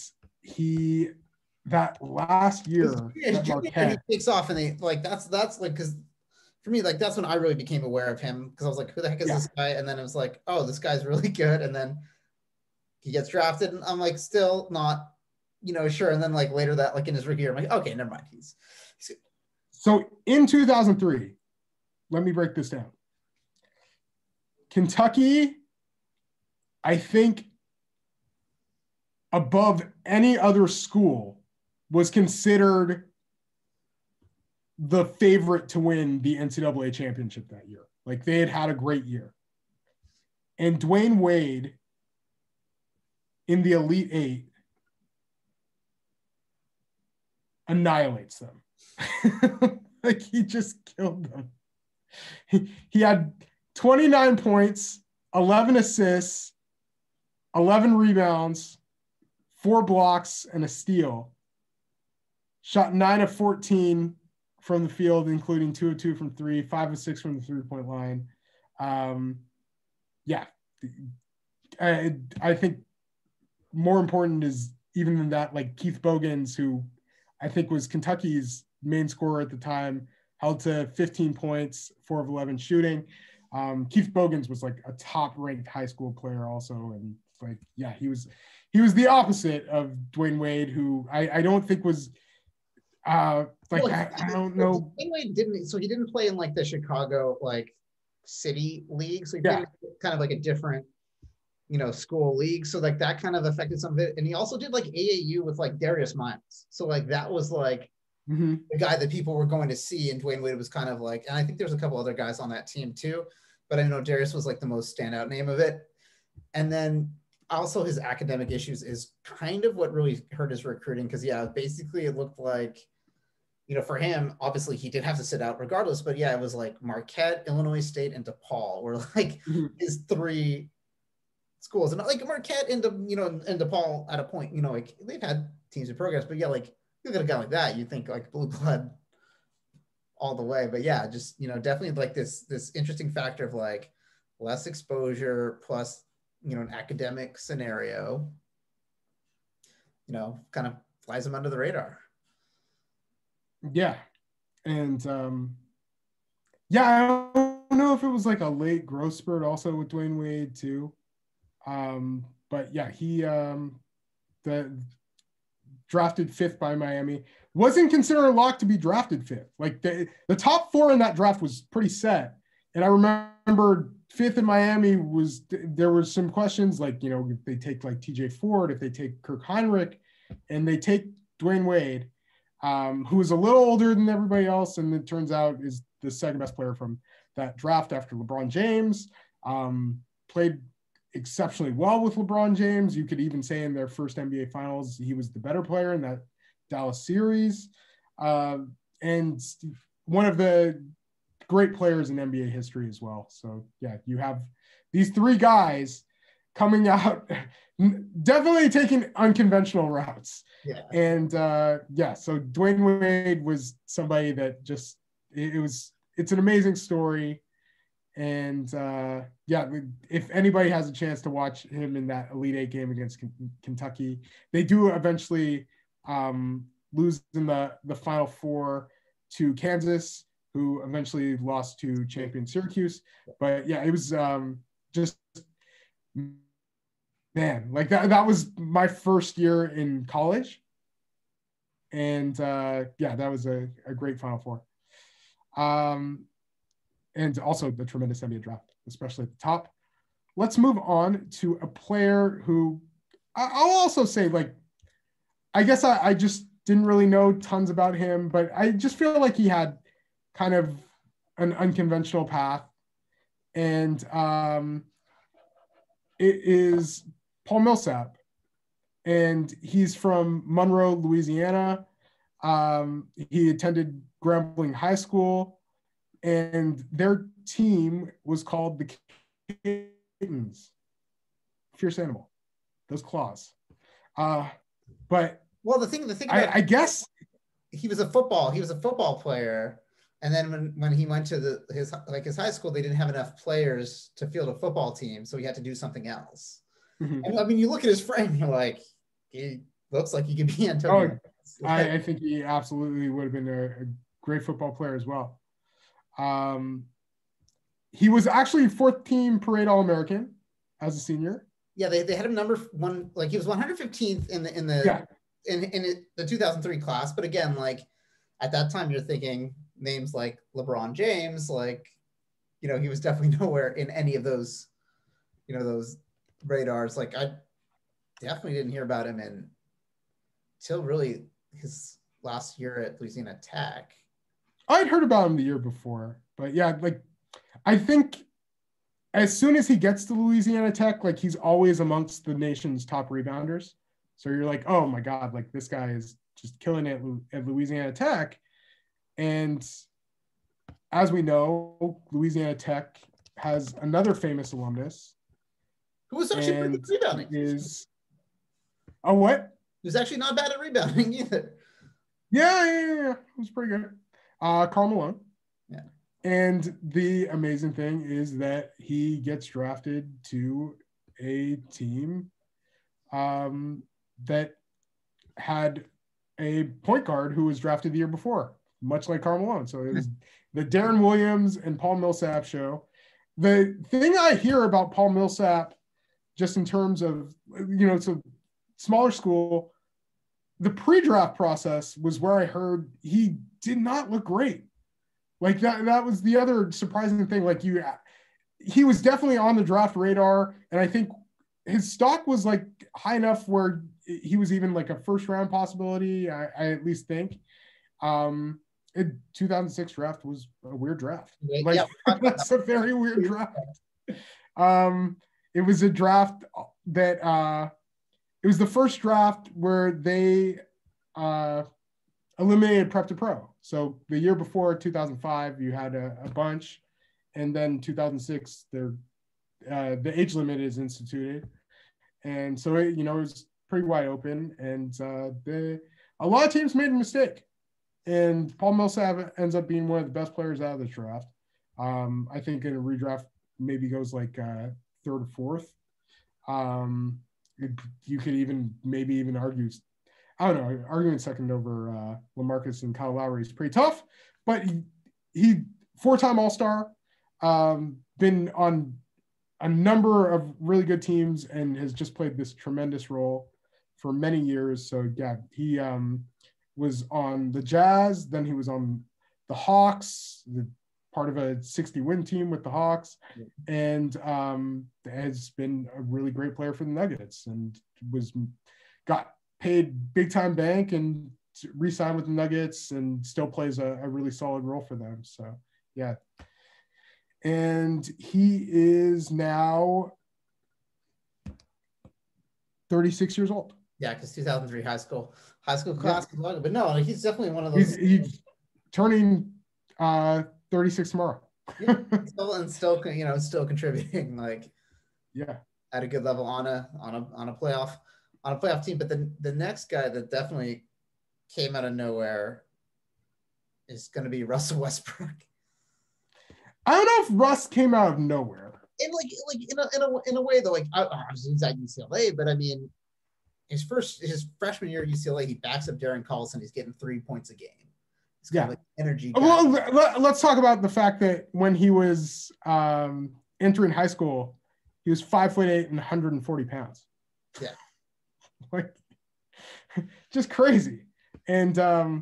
that last year, that Marquette, he takes off, and they like that's like, because for me, like that's when I really became aware of him, because I was like, who the heck is this guy? And then it was like, oh, this guy's really good. And then he gets drafted, and I'm like, still not, sure. And then like later that, like in his rookie year, I'm like, okay, never mind. He's so in 2003. Let me break this down. Kentucky, I think, above any other school, was considered the favorite to win the NCAA championship that year. Like they had a great year. And Dwyane Wade in the Elite Eight annihilates them. Like he just killed them. He had 29 points, 11 assists, 11 rebounds, 4 blocks, and a steal. Shot 9 of 14 from the field, including 2 of 2 from 3, 5 of 6 from the 3-point line. Yeah. I think more important is even than that, like Keith Bogans, who I think was Kentucky's main scorer at the time, held to 15 points, 4 of 11 shooting. Keith Bogans was like a top-ranked high school player also, and like, yeah, he was the opposite of Dwyane Wade, who I don't think was I don't know. Dwyane Wade didn't play in like the Chicago like city league, so he played kind of like a different school league, so like that kind of affected some of it. And he also did like AAU with like Darius Miles, so like that was like the guy that people were going to see, and Dwyane Wade was kind of like, and I think there's a couple other guys on that team too, but I know Darius was like the most standout name of it. And then also his academic issues is kind of what really hurt his recruiting, because basically it looked like, for him, obviously he did have to sit out regardless, but it was like Marquette, Illinois State, and DePaul were like his 3 schools. And like Marquette and DePaul at a point, like they've had teams in progress, but like you look at a guy like that, you think like blue blood all the way. But just definitely like this interesting factor of like less exposure plus an academic scenario, kind of flies him under the radar. Yeah. And I don't know if it was like a late growth spurt also with Dwyane Wade too. But yeah, he drafted 5th by Miami. Wasn't considered a lock to be drafted 5th. Like the top 4 in that draft was pretty set. And I remember 5th in Miami there was some questions like, if they take like TJ Ford, if they take Kirk Heinrich, and they take Dwyane Wade, who is a little older than everybody else, and it turns out is the second best player from that draft after LeBron James. Played exceptionally well with LeBron James. You could even say in their first NBA Finals, he was the better player in that Dallas series. And one of the great players in NBA history as well. So yeah, you have these three guys coming out, definitely taking unconventional routes. Yeah. And so Dwyane Wade was somebody that just, it's an amazing story. And if anybody has a chance to watch him in that Elite Eight game against Kentucky, they do eventually lose in the Final Four to Kansas, who eventually lost to champion Syracuse. But yeah, it was just, man, like that was my first year in college. And that was a great Final Four. And also the tremendous NBA draft, especially at the top. Let's move on to a player who I'll also say, like, I guess I just didn't really know tons about him, but I just feel like he had kind of an unconventional path. And it is Paul Millsap. And he's from Monroe, Louisiana. He attended Grambling High School. And their team was called the Kittens. Fierce animal. Those claws. But well, the thing I guess he was a football player, and then when he went to his high school, they didn't have enough players to field a football team, so he had to do something else. Mm-hmm. And I mean, you look at his frame, you're like, he looks like he could be Antonio. I think he absolutely would have been a great football player as well. He was actually fourth team parade All-American as a senior. Yeah, they had him number one, like he was 115th in the 2003 class. But again, like at that time, you're thinking names like LeBron James, like, you know, he was definitely nowhere in any of those, you know, those radars. Like I definitely didn't hear about him until really his last year at Louisiana Tech. I'd heard about him the year before, but yeah, like I think as soon as he gets to Louisiana Tech, like he's always amongst the nation's top rebounders. So you're like, oh my God, like this guy is just killing it at Louisiana Tech. And as we know, Louisiana Tech has another famous alumnus. Who was actually pretty good rebounding. What? He was actually not bad at rebounding either. Yeah. It was pretty good. Karl Malone. Yeah. And the amazing thing is that he gets drafted to a team that had a point guard who was drafted the year before, much like Karl Malone. So it was the Darren Williams and Paul Millsap show. The thing I hear about Paul Millsap, just in terms of, you know, it's a smaller school, the pre-draft process was where I heard he did not look great. Like that was the other surprising thing. Like he was definitely on the draft radar. And I think his stock was like high enough where he was even like a first round possibility. I at least think. 2006 draft was a weird draft. Like that's a very weird draft. It was a draft that it was the first draft where they eliminated prep to pro. So the year before 2005, you had a bunch, and then 2006, the age limit is instituted, and so it was pretty wide open, and a lot of teams made a mistake, and Paul Millsap ends up being one of the best players out of the draft. I think in a redraft maybe goes like third or fourth. You could even argue, I don't know, arguing second over LaMarcus and Kyle Lowry is pretty tough, but he four-time All-Star, been on a number of really good teams and has just played this tremendous role for many years. So yeah, he was on the Jazz, then he was on the Hawks, part of a 60-win team with the Hawks, and has been a really great player for the Nuggets, and got paid big time bank and re-signed with the Nuggets, and still plays a really solid role for them. So yeah, and he is now 36 years old. Yeah, because 2003 high school class. Yeah. But no, he's definitely one of those. He's turning 36 tomorrow. Yeah, still contributing like at a good level on a playoff team. But the next guy that definitely came out of nowhere is going to be Russell Westbrook. I don't know if Russ came out of nowhere. In a way though, like obviously he's at UCLA, but I mean, his freshman year at UCLA, he backs up Darren Collison. He's getting 3 points a game. It's kind of like energy guy. Well, let's talk about the fact that when he was entering high school, he was 5'8" and 140 pounds. Yeah, like just crazy. And I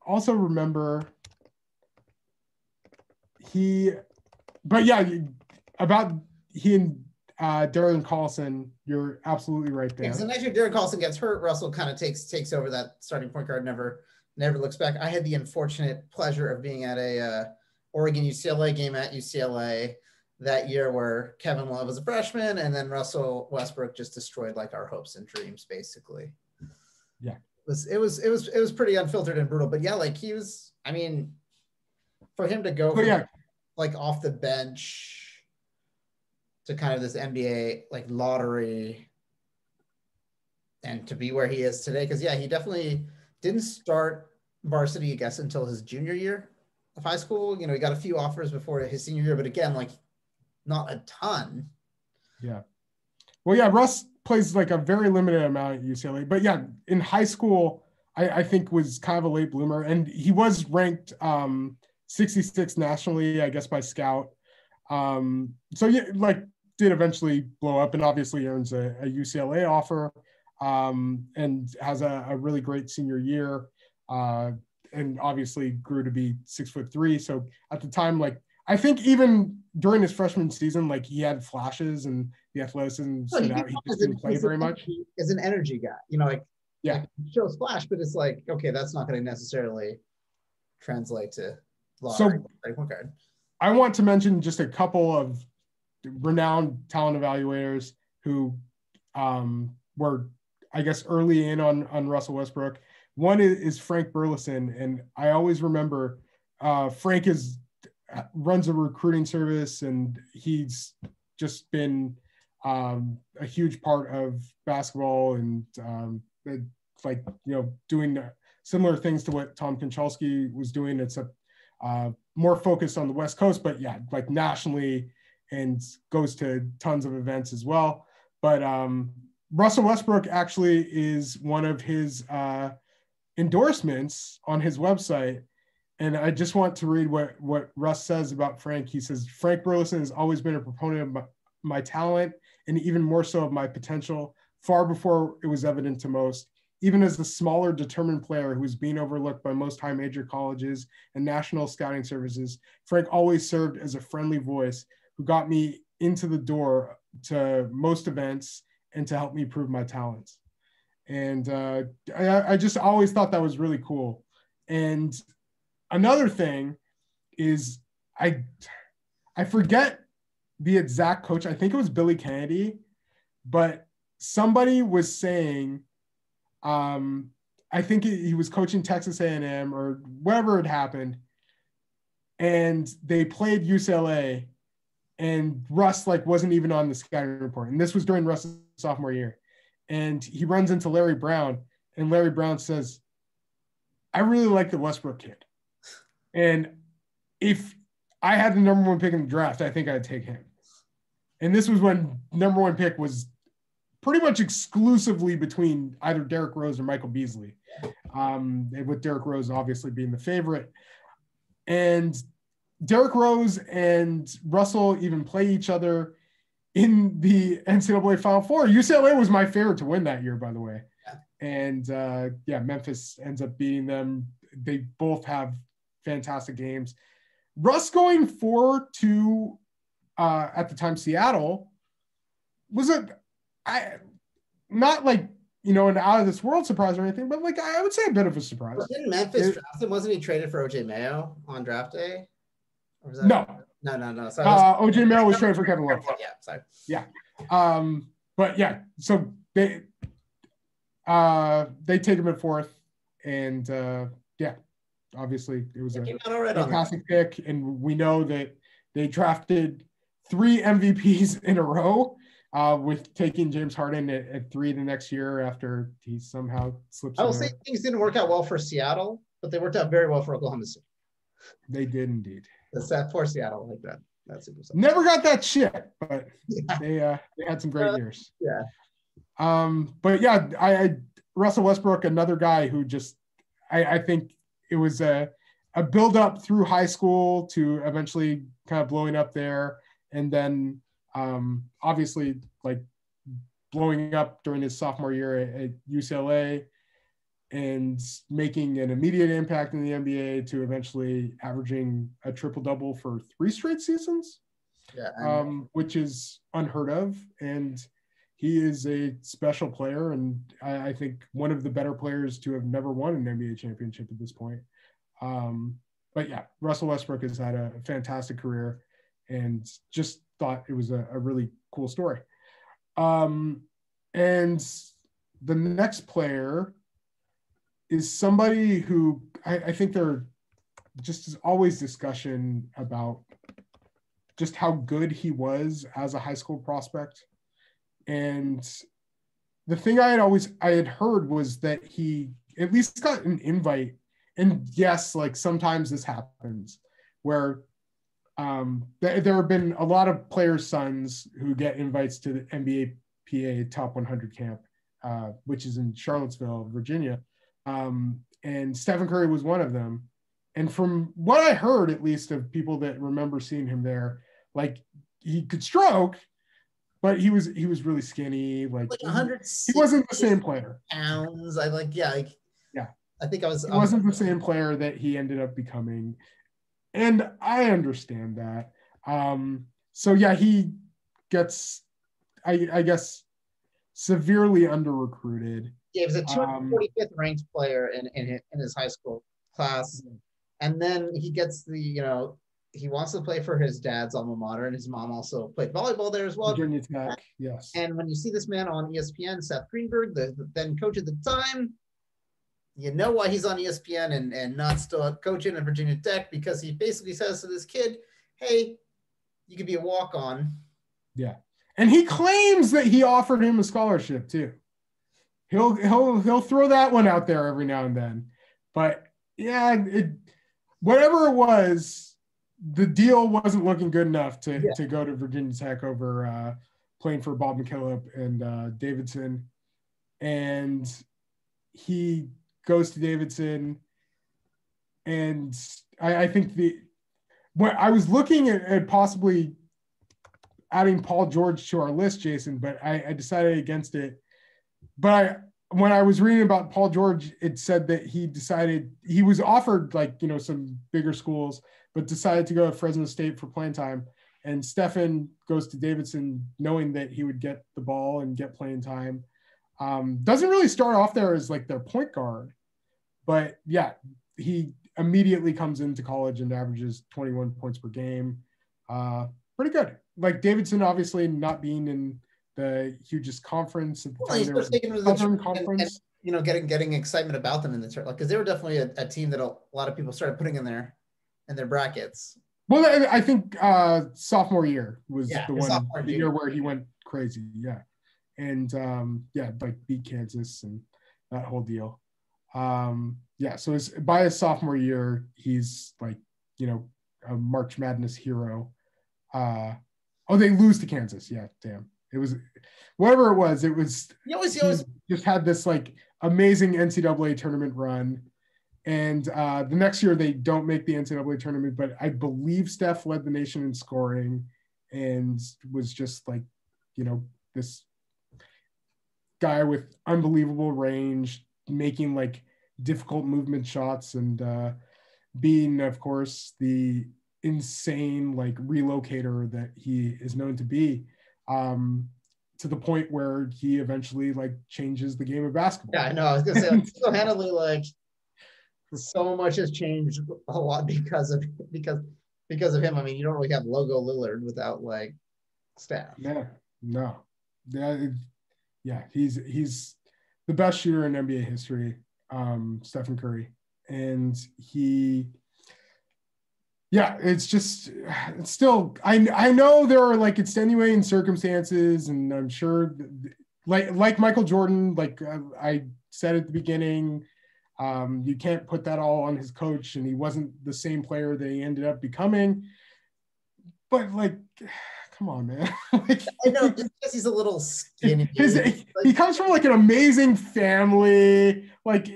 also remember about he and Darren Collison, you're absolutely right there. Yeah, so next year Darren Collison gets hurt, Russell kind of takes over that starting point guard, never looks back. I had the unfortunate pleasure of being at a Oregon UCLA game at UCLA that year where Kevin Love was a freshman, and then Russell Westbrook just destroyed like our hopes and dreams, basically. Yeah, it was pretty unfiltered and brutal, but yeah, like he was. I mean, for him to go like off the bench to kind of this NBA like lottery and to be where he is today. Cause he definitely didn't start varsity, I guess, until his junior year of high school. He got a few offers before his senior year, but again, like not a ton. Yeah. Well, Russ plays like a very limited amount at UCLA, but in high school, I think was kind of a late bloomer, and he was ranked 66 nationally, I guess, by Scout. Did eventually blow up and obviously earns a UCLA offer and has a really great senior year and obviously grew to be 6'3". So at the time, like, I think even during his freshman season, like he had flashes and the athleticism stood out. He just didn't play very much. As an energy guy, like he shows flash, but it's like, okay, that's not going to necessarily translate to lottery. I want to mention just a couple of renowned talent evaluators who were, I guess, early in on Russell Westbrook. One is Frank Burleson, and I always remember Frank runs a recruiting service, and he's just been a huge part of basketball and doing similar things to what Tom Konchalski was doing, except more focused on the West Coast, but like nationally, and goes to tons of events as well. But Russell Westbrook actually is one of his endorsements on his website. And I just want to read what Russ says about Frank. He says, Frank Burleson has always been a proponent of my talent and even more so of my potential far before it was evident to most. Even as a smaller, determined player who was being overlooked by most high major colleges and national scouting services, Frank always served as a friendly voice who got me into the door to most events and to help me prove my talents. And I just always thought that was really cool. And another thing is I forget the exact coach. I think it was Billy Kennedy, but somebody was saying, I think he was coaching Texas A&M or whatever had happened, and they played UCLA, and Russ wasn't even on the scouting report. And this was during Russ's sophomore year. And he runs into Larry Brown, and Larry Brown says, I really like the Westbrook kid. And if I had the number one pick in the draft, I think I'd take him. And this was when number one pick was pretty much exclusively between either Derrick Rose or Michael Beasley, with Derrick Rose obviously being the favorite. And Derrick Rose and Russell even play each other in the NCAA Final Four. UCLA was my favorite to win that year, by the way. And Memphis ends up beating them. They both have fantastic games. Russ going 4-2 at the time Seattle was not like, an out of this world surprise or anything, but I would say a bit of a surprise. Didn't Memphis draft him? Wasn't he traded for OJ Mayo on draft day? No. No. OJ Mayo was traded for Kevin Love. Yeah, sorry. Yeah. But yeah, so they take him at 4th, and yeah, obviously it was a fantastic pick, and we know that they drafted 3 MVPs in a row, with taking James Harden at 3 the next year after he somehow slips. I will say things didn't work out well for Seattle, but they worked out very well for Oklahoma City. They did indeed. That's that for Seattle like that. That's never got that shit, but they had some great years. Yeah. But yeah, I Russell Westbrook, another guy who just I think it was a build up through high school to eventually kind of blowing up there, and then obviously like blowing up during his sophomore year at UCLA and making an immediate impact in the NBA to eventually averaging a triple-double for 3 straight seasons, which is unheard of. And he is a special player, and I think one of the better players to have never won an NBA championship at this point. But yeah, Russell Westbrook has had a fantastic career, and just thought it was a really cool story. And the next player is somebody who I think there just is always discussion about just how good he was as a high school prospect. And the thing I had heard was that he at least got an invite. And yes, like sometimes this happens where there have been a lot of players' sons who get invites to the NBA PA Top 100 camp, which is in Charlottesville, Virginia. And Stephen Curry was one of them. And from what I heard, at least of people that remember seeing him there, like he could stroke, but he was really skinny. Like he wasn't the same player. Pounds. I think I was. He wasn't the same player that he ended up becoming, and I understand that. So yeah, he gets, I guess, severely under recruited. Yeah, he was a 245th ranked player in his high school class, and then he gets he wants to play for his dad's alma mater, and his mom also played volleyball there as well. Virginia Tech, yes. And when you see this man on ESPN, Seth Greenberg, the then coach at the time, you know why he's on ESPN and not still coaching at Virginia Tech, because he basically says to this kid, hey, you could be a walk-on. Yeah. And he claims that he offered him a scholarship too. He'll throw that one out there every now and then. But yeah, whatever it was, the deal wasn't looking good enough to go to Virginia Tech over playing for Bob McKillop and Davidson. And he goes to Davidson, and I think when I was looking at possibly adding Paul George to our list, Jason, but I decided against it. But when I was reading about Paul George, it said that he was offered some bigger schools, but decided to go to Fresno State for playing time. And Stephen goes to Davidson knowing that he would get the ball and get playing time. Doesn't really start off there as like their point guard, but yeah, he immediately comes into college and averages 21 points per game. Pretty good. Like Davidson, obviously not being in the hugest conference at the time. They were Southern Conference. And getting excitement about them in the tournament, because they were definitely a team that a lot of people started putting in their brackets. Well, I think sophomore year was the year where he went crazy. Yeah. And beat Kansas and that whole deal. So by his sophomore year, he's a March Madness hero. They lose to Kansas. Yeah, damn. It was whatever it was. It was he just had this amazing NCAA tournament run. And the next year they don't make the NCAA tournament, but I believe Steph led the nation in scoring and was just this guy with unbelievable range, making difficult movement shots, and being, of course, the insane relocator that he is known to be, to the point where he eventually changes the game of basketball. Yeah, I know. I was gonna say single-handedly so much has changed a lot because of him. I mean, you don't really have logo Lillard without Steph. Yeah, no. Yeah, he's the best shooter in NBA history, Stephen Curry, and it's still. I know there are like extenuating circumstances, and I'm sure, like Michael Jordan, like I said at the beginning, you can't put that all on his coach, and he wasn't the same player that he ended up becoming. But like, come on, man. Like, I know, just because he's a little skinny. He comes from like an amazing family. Like,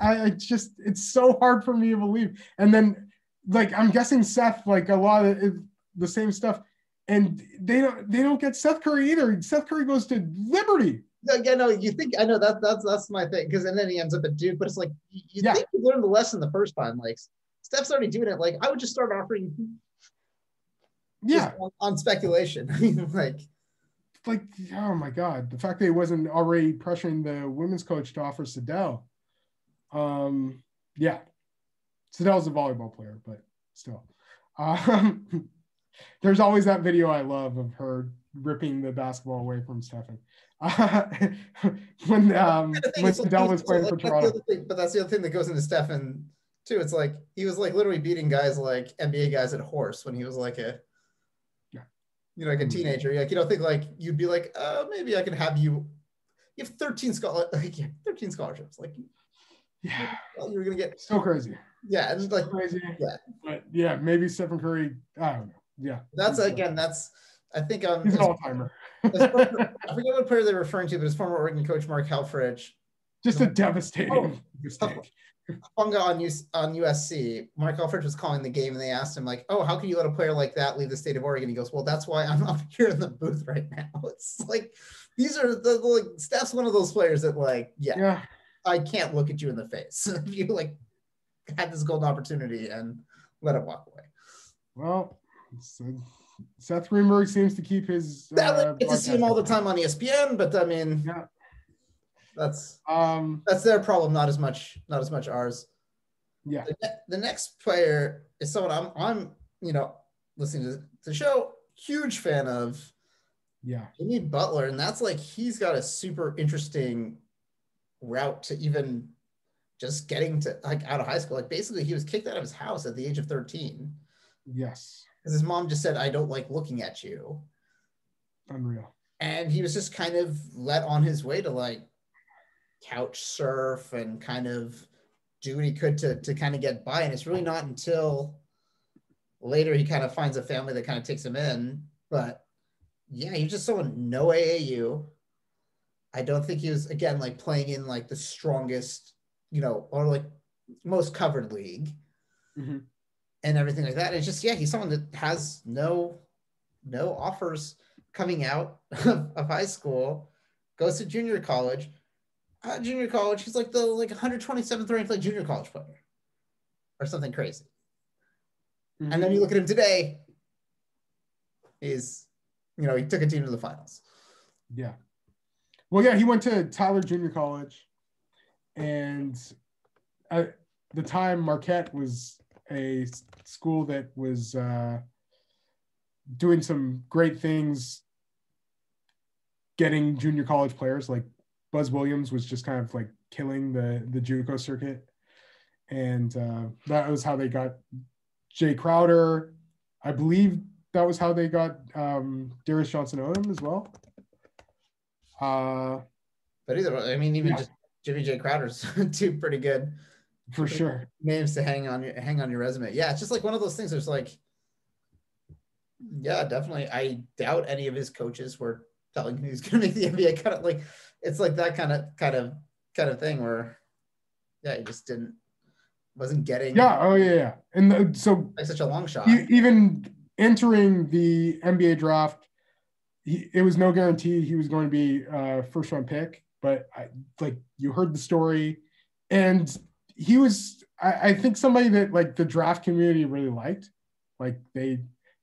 it's so hard for me to believe. And then, like, I'm guessing Seth, like a lot of the same stuff, and they don't get Seth Curry either. Seth Curry goes to Liberty. No, you think, I know that's my thing, because and then he ends up at Duke, but it's like you think you learned the lesson the first time. Like, Steph's already doing it. Like, I would just start offering. On speculation. I mean, like, oh my God, the fact that he wasn't already pressuring the women's coach to offer Sedell. Sedell's a volleyball player, but still. There's always that video I love of her ripping the basketball away from Stephen. When Sedell was playing for Toronto. But that's the other thing that goes into Stephen too. It's like he was like literally beating guys like NBA guys at horse when he was like a like a teenager. Like, you don't think like you'd be like, maybe I can have you. You have 13 scholarships. Like, you're gonna get so crazy. Yeah, it's like crazy. Yeah, but maybe Stephen Curry. I don't know. Yeah, that's I think he's an all-timer. I forget what player they're referring to, but his former Oregon coach Markelle Fultz. Just a devastating mistake. Funga on USC, Markelle Fultz was calling the game, and they asked him like, "Oh, how can you let a player like that leave the state of Oregon?" He goes, "Well, that's why I'm up here in the booth right now." It's like these are like Steph's one of those players that like, I can't look at you in the face if you like had this golden opportunity and let it walk away. Well, Seth Greenberg seems to keep his. I get to see him all the time on ESPN, but I mean, that's their problem, not as much ours. Yeah. The next player is someone I'm listening to the show, huge fan of. Yeah. Jimmy Butler, and that's like he's got a super interesting route to even just getting to like out of high school. Like basically he was kicked out of his house at the age of 13. Yes. Because his mom just said, "I don't like looking at you." Unreal. And he was just kind of let on his way to like couch surf and kind of do what he could to kind of get by. And it's really not until later he kind of finds a family that kind of takes him in. But yeah, he's just someone, no AAU. I don't think he was, again, like playing in like the strongest, or like most covered league. Mm-hmm. And everything like that. It's just, he's someone that has no offers coming out of high school, goes to junior college. He's like the 127th ranked like junior college player or something crazy. Mm-hmm. And then you look at him today, he took a team to the finals. Yeah. Well, yeah, he went to Tyler Junior College, and at the time Marquette was a school that was doing some great things, getting junior college players. Like Buzz Williams was just kind of like killing the JUCO circuit, and that was how they got Jay Crowder. I believe that was how they got Darius Johnson-Odom as well. But either way, I mean, even just Jimmy J. Crowder's two pretty good. For sure. Names to hang on your resume. Yeah, it's just like one of those things. There's like, definitely. I doubt any of his coaches were telling him he's going to make the NBA cut. Like, it's like that kind of thing where, he just wasn't getting. Yeah. Oh yeah. And so like such a long shot. Even entering the NBA draft, it was no guarantee he was going to be a first round pick. But you heard the story, and he was, I think, somebody that like the draft community really liked. Like they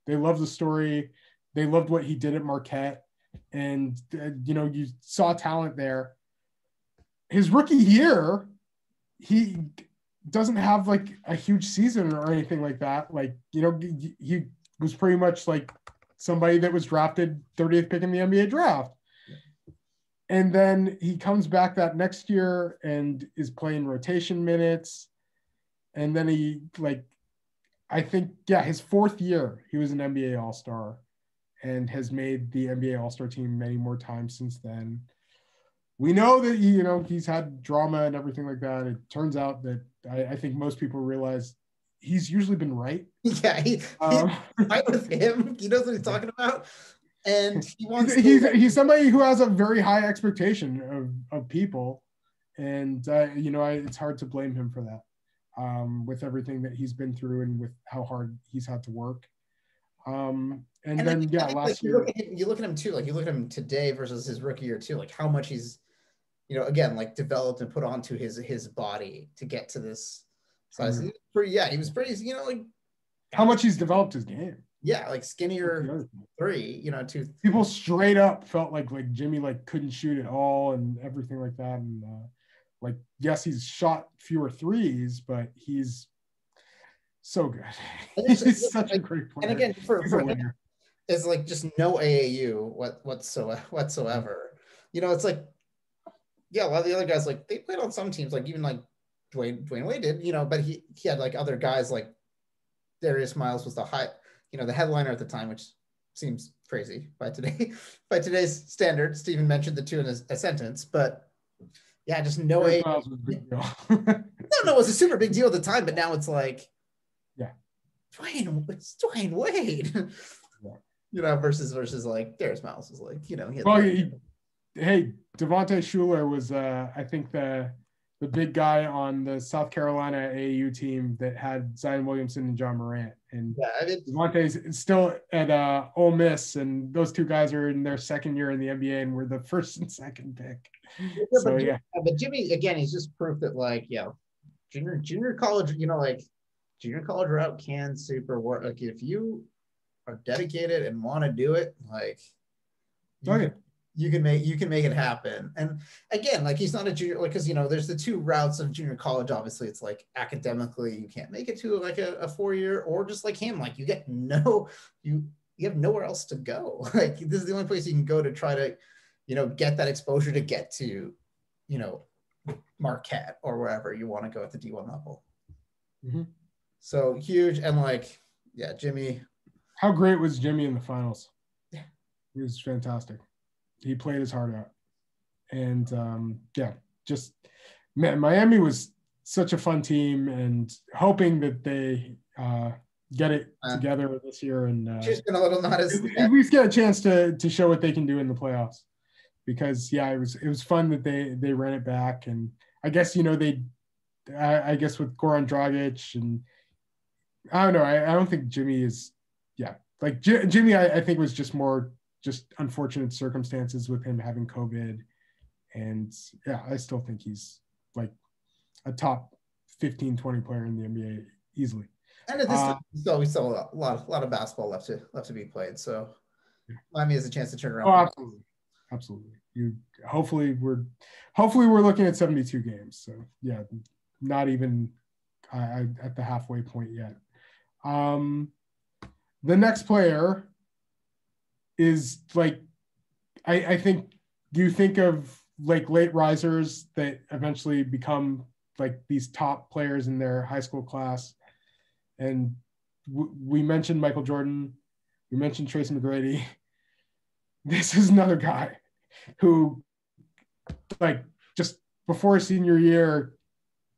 loved the story. They loved what he did at Marquette. And, you saw talent there. His rookie year, he doesn't have like a huge season or anything like that. Like, he was pretty much like somebody that was drafted 30th pick in the NBA draft. And then he comes back that next year and is playing rotation minutes. And then he, like, I think, yeah, his fourth year, he was an NBA All-Star and has made the NBA All-Star team many more times since then. We know that he's had drama and everything like that. It turns out that I think most people realize he's usually been right. Yeah, he's right with him. He knows what he's talking about. And he wants he's somebody who has a very high expectation of people, and it's hard to blame him for that, with everything that he's been through and with how hard he's had to work. And then last year you look at him too, like you look at him today versus his rookie year too, like how much he's again, like developed and put onto his body to get to this size. He was pretty like how much he's developed his game. Yeah, like skinnier three, two. People straight up felt like Jimmy like couldn't shoot at all and everything like that. And yes, he's shot fewer threes, but he's so good. He's such a great player. And again, for him, it's like just no AAU whatsoever. It's like, yeah, a lot of the other guys, like they played on some teams, like even like Dwyane Wade did, but he had like other guys like Darius Miles was the headliner at the time, which seems crazy by today's standards. Stephen mentioned the two in a sentence, but yeah, just no AAU. Was a big deal. No, it was a super big deal at the time, but now it's like, yeah, it's Dwyane Wade, versus like Darius Miles is like, hey, Devontae Shuler was I think the big guy on the South Carolina AAU team that had Zion Williamson and John Morant, and Devontae's still at Ole Miss, and those two guys are in their second year in the NBA and were the first and second pick. But Jimmy, again, he's just proof that like, junior college, junior college route can super work. Like if you are dedicated and want to do it, like you can make it happen. And again, like he's not a junior, like, because there's the two routes of junior college. Obviously, it's like academically you can't make it to like a 4-year, or just like him, like you have nowhere else to go. Like this is the only place you can go to try to get that exposure to get to Marquette or wherever you want to go at the D1 level. Mm-hmm. So huge. And like, yeah, Jimmy. How great was Jimmy in the finals? Yeah, he was fantastic. He played his heart out. And Miami was such a fun team, and hoping that they get it together this year and just been a little not as at least get a chance to show what they can do in the playoffs. Because it was fun that they ran it back, and I guess I guess with Goran Dragic, and I don't know, I don't think Jimmy is Jimmy I think was just more unfortunate circumstances with him having COVID, and I still think he's like a top 15-20 player in the NBA easily. And at this time, we still a lot of basketball left to be played, so Miami has a chance to turn around. Oh, absolutely. Hopefully we're looking at 72 games. So yeah, not even at the halfway point yet. The next player is like, I think you think of like late risers that eventually become like these top players in their high school class. And we mentioned Michael Jordan. We mentioned Tracy McGrady. This is another guy who, like, just before his senior year,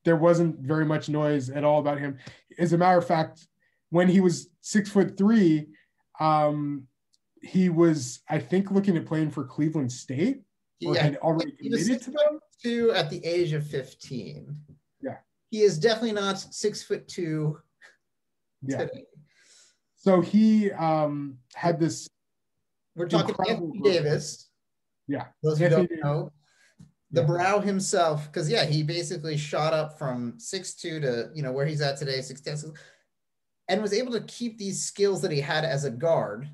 there wasn't very much noise at all about him. As a matter of fact, when he was 6'3", he was, I think, looking at playing for Cleveland State, or had already committed to them. At the age of 15. Yeah, he is definitely not 6'2". Yeah. Today. So he had this. We're talking Anthony Davis. Yeah. Those who don't know, the Brow himself, because he basically shot up from 6'2" to where he's at today, 6'10", and was able to keep these skills that he had as a guard,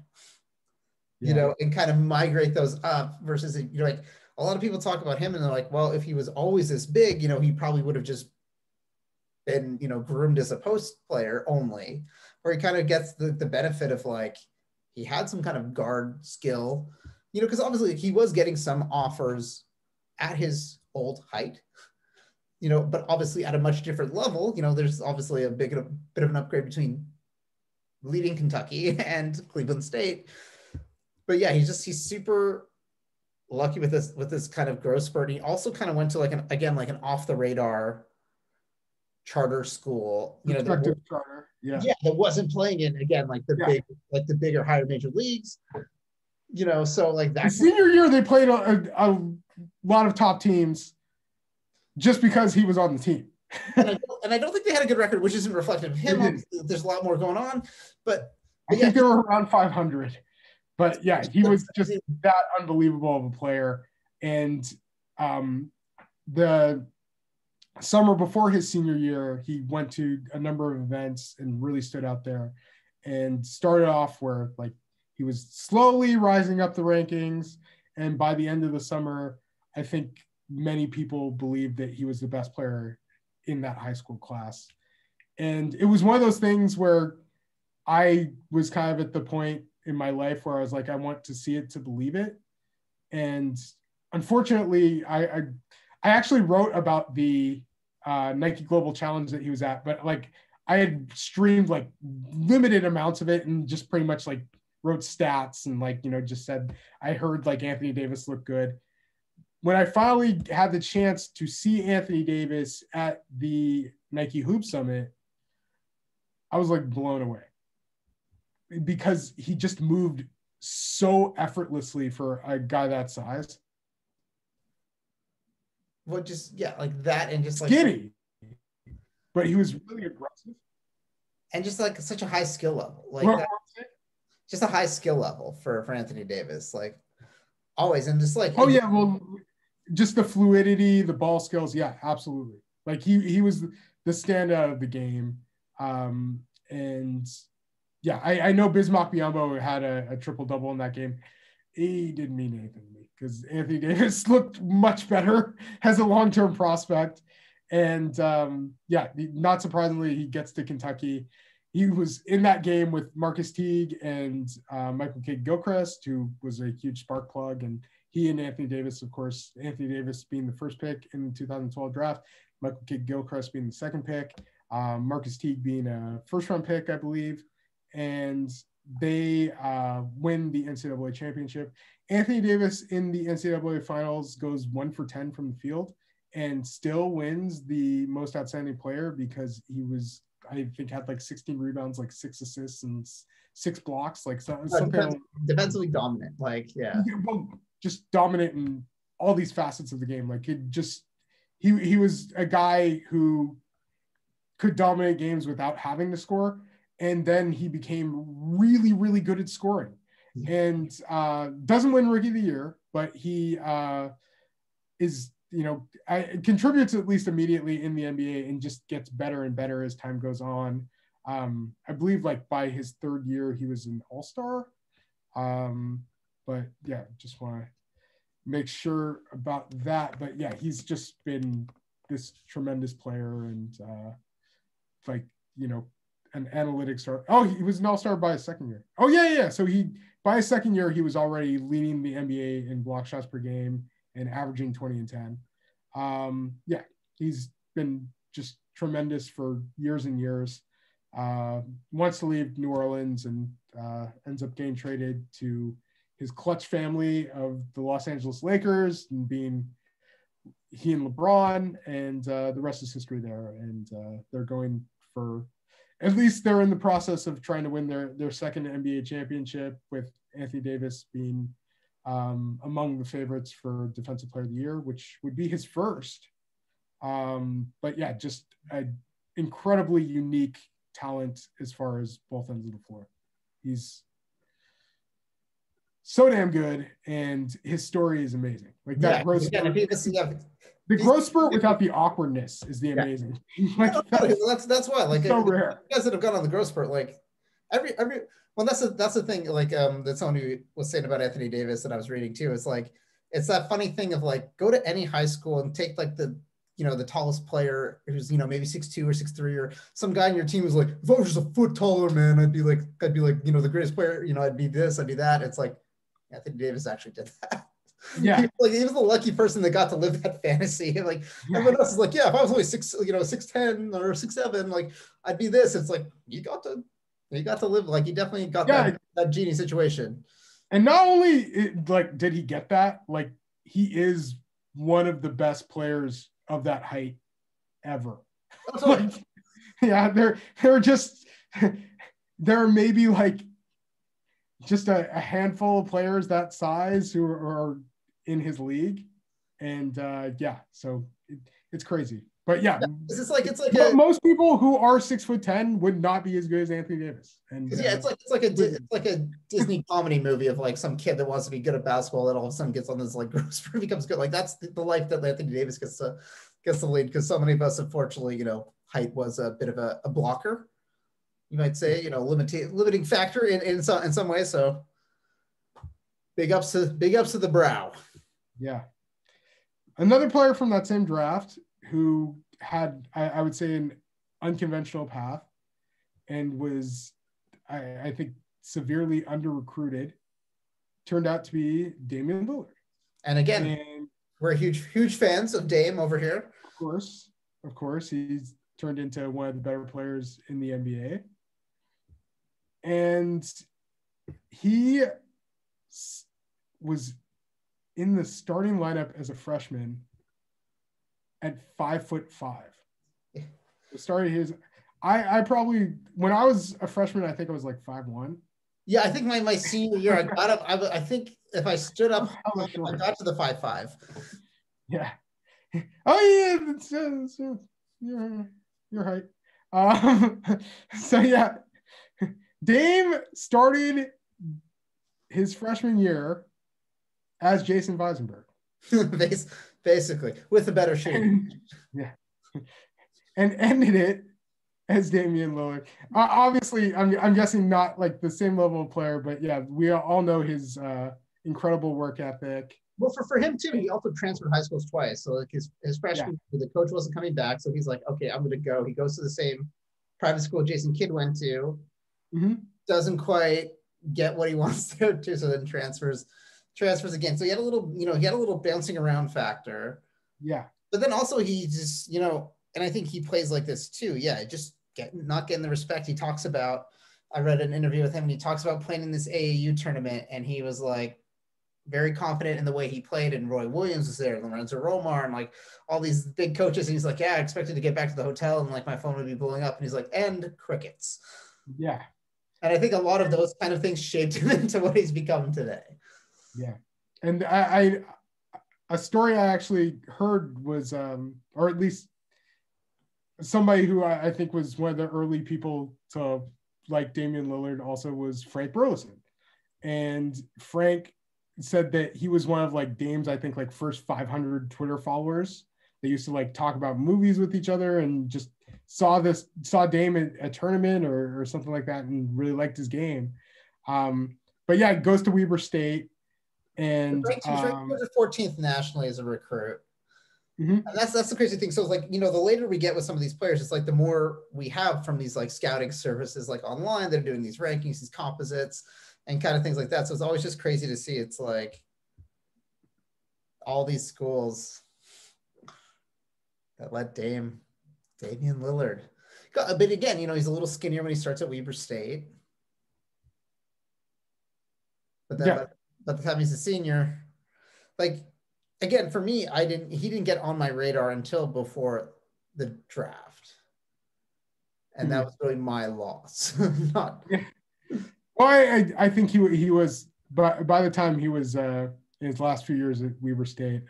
and kind of migrate those up. Versus like a lot of people talk about him and they're like, well, if he was always this big, he probably would have just been groomed as a post player only, or he kind of gets the benefit of like he had some kind of guard skill, because obviously he was getting some offers at his old height, but obviously at a much different level. There's obviously a bit of an upgrade between leading Kentucky and Cleveland State. But yeah, he's super lucky with this kind of growth spurt. He also kind of went to like an off the radar charter school, charter. Yeah, that wasn't playing in like the bigger higher major leagues. So like that. The senior year they played a lot of top teams just because he was on the team. and I don't think they had a good record, which isn't reflective of him. There's a lot more going on, but I think they were around 500. But yeah, he was just that unbelievable of a player. And the summer before his senior year, he went to a number of events and really stood out there, and started off where like he was slowly rising up the rankings. And by the end of the summer, I think many people believed that he was the best player in that high school class. And it was one of those things where I was kind of at the point in my life where I was like, I want to see it to believe it. And unfortunately, I actually wrote about the Nike Global Challenge that he was at, but like I had streamed like limited amounts of it and just pretty much like wrote stats and like, just said, I heard like Anthony Davis looked good. When I finally had the chance to see Anthony Davis at the Nike Hoop Summit, I was like blown away because he just moved so effortlessly for a guy that size. Well, just, like that, and just like skinny, but he was really aggressive. And just like such a high skill level. Like that, just a high skill level for Anthony Davis, like always. And just like, just the fluidity, the ball skills. Yeah, absolutely. Like he was the standout of the game. And yeah, I know Bismack Biyombo had a triple-double in that game. He didn't mean anything to me because Anthony Davis looked much better as a long-term prospect. And not surprisingly, he gets to Kentucky. He was in that game with Marcus Teague and Michael Kidd-Gilchrist, who was a huge spark plug. And he and Anthony Davis, of course, Anthony Davis being the first pick in the 2012 draft, Michael Kidd-Gilchrist being the second pick, Marcus Teague being a first-round pick, I believe. And they win the NCAA championship. Anthony Davis in the NCAA finals goes 1 for 10 from the field and still wins the most outstanding player because he was, I think, had like 16 rebounds, like 6 assists and 6 blocks, like something defensively dominant. Like, yeah. Well, just dominant in all these facets of the game. Like he was a guy who could dominate games without having to score. And then he became really, really good at scoring, and doesn't win Rookie of the Year, but he is, contributes at least immediately in the NBA and just gets better and better as time goes on. I believe like by his third year, he was an all-star. But yeah, just want to make sure about that. But yeah, he's just been this tremendous player and an analytics star. Oh, he was an all-star by his second year. Oh, yeah. So by his second year, he was already leading the NBA in block shots per game and averaging 20 and 10. He's been just tremendous for years and years. Wants to leave New Orleans and ends up getting traded to his clutch family of the Los Angeles Lakers and being he and LeBron, and the rest is history there. And they're going for, at least they're in the process of trying to win their second NBA championship, with Anthony Davis being among the favorites for Defensive Player of the Year, which would be his first. But yeah, just an incredibly unique talent as far as both ends of the floor. He's so damn good, and his story is amazing. Like that growth spurt. The growth spurt without the awkwardness is the amazing. Like, that's why. Like, so rare. You guys that have gone on the growth spurt, like every well, that's the thing. Like that someone who was saying about Anthony Davis that I was reading too. It's like it's that funny thing of like go to any high school and take like the tallest player who's maybe 6'2" or 6'3", or some guy in your team who's like, if I was just a foot taller, man, I'd be like the greatest player. I'd be this, I'd be that. It's like Anthony Davis actually did that. Yeah. He was the lucky person that got to live that fantasy. Like everyone else is like, yeah, if I was only 6'10" or 6'7", like I'd be this. It's like you got to live, like you definitely got that genie situation. And not only like did he get that, like he is one of the best players of that height ever. Like, yeah, they're just there are maybe like just a handful of players that size who are in his league, and so it's crazy. But yeah, it's like most people who are 6'10" would not be as good as Anthony Davis. And it's like a Disney comedy movie of like some kid that wants to be good at basketball that all of a sudden gets on this like gross becomes good. Like that's the life that Anthony Davis gets to lead, because so many of us, unfortunately, height was a bit of a blocker, you might say, limiting factor in some ways. So big ups to the brow. Yeah. Another player from that same draft who had, I would say, an unconventional path and was, I think, severely under-recruited, turned out to be Damian Lillard. And again, we're huge fans of Dame over here. Of course, he's turned into one of the better players in the NBA. And he was in the starting lineup as a freshman at 5'5". Started his, I probably, when I was a freshman, I think I was like 5'1". Yeah, I think my senior year, I got up. I think if I stood up, I got to the 5'5". Yeah. Oh yeah, it's your height. So yeah, Dame started his freshman year as Jason Visenberg. Basically, with a better shooting. Yeah. And ended it as Damian Lillard. Obviously, I'm guessing not like the same level of player, but yeah, we all know his incredible work ethic. Well, for him too, he also transferred high schools twice. So like his freshman, the coach wasn't coming back, so he's like, okay, I'm going to go. He goes to the same private school Jason Kidd went to. Mm-hmm. Doesn't quite get what he wants there too, so then transfers again. So he had a little bouncing around factor. Yeah. But then also he just, and I think he plays like this too. Yeah, just not getting the respect. He talks about, I read an interview with him and he talks about playing in this AAU tournament, and he was like very confident in the way he played, and Roy Williams was there, Lorenzo Romar, and like all these big coaches. And he's like, yeah, I expected to get back to the hotel and like my phone would be blowing up. And he's like, and crickets. Yeah. And I think a lot of those kind of things shaped him into what he's become today. Yeah. And I a story I actually heard was, or at least somebody who I think was one of the early people to like Damian Lillard also was Frank Burleson. And Frank said that he was one of like Dame's, I think, like first 500 Twitter followers. They used to like talk about movies with each other and just saw Dame at a tournament or something like that and really liked his game. But yeah, goes to Weber State. And he was 14th nationally as a recruit. Mm-hmm. And that's the crazy thing. So like, the later we get with some of these players, it's like the more we have from these like scouting services, like online, they're doing these rankings, these composites and kind of things like that. So it's always just crazy to see. It's like all these schools that let Damian Lillard. But again, he's a little skinnier when he starts at Weber State. But then by the time he's a senior, like, again, for me, he didn't get on my radar until before the draft. And that was really my loss. Not. Well, I think he was, by the time he was in his last few years at Weber State,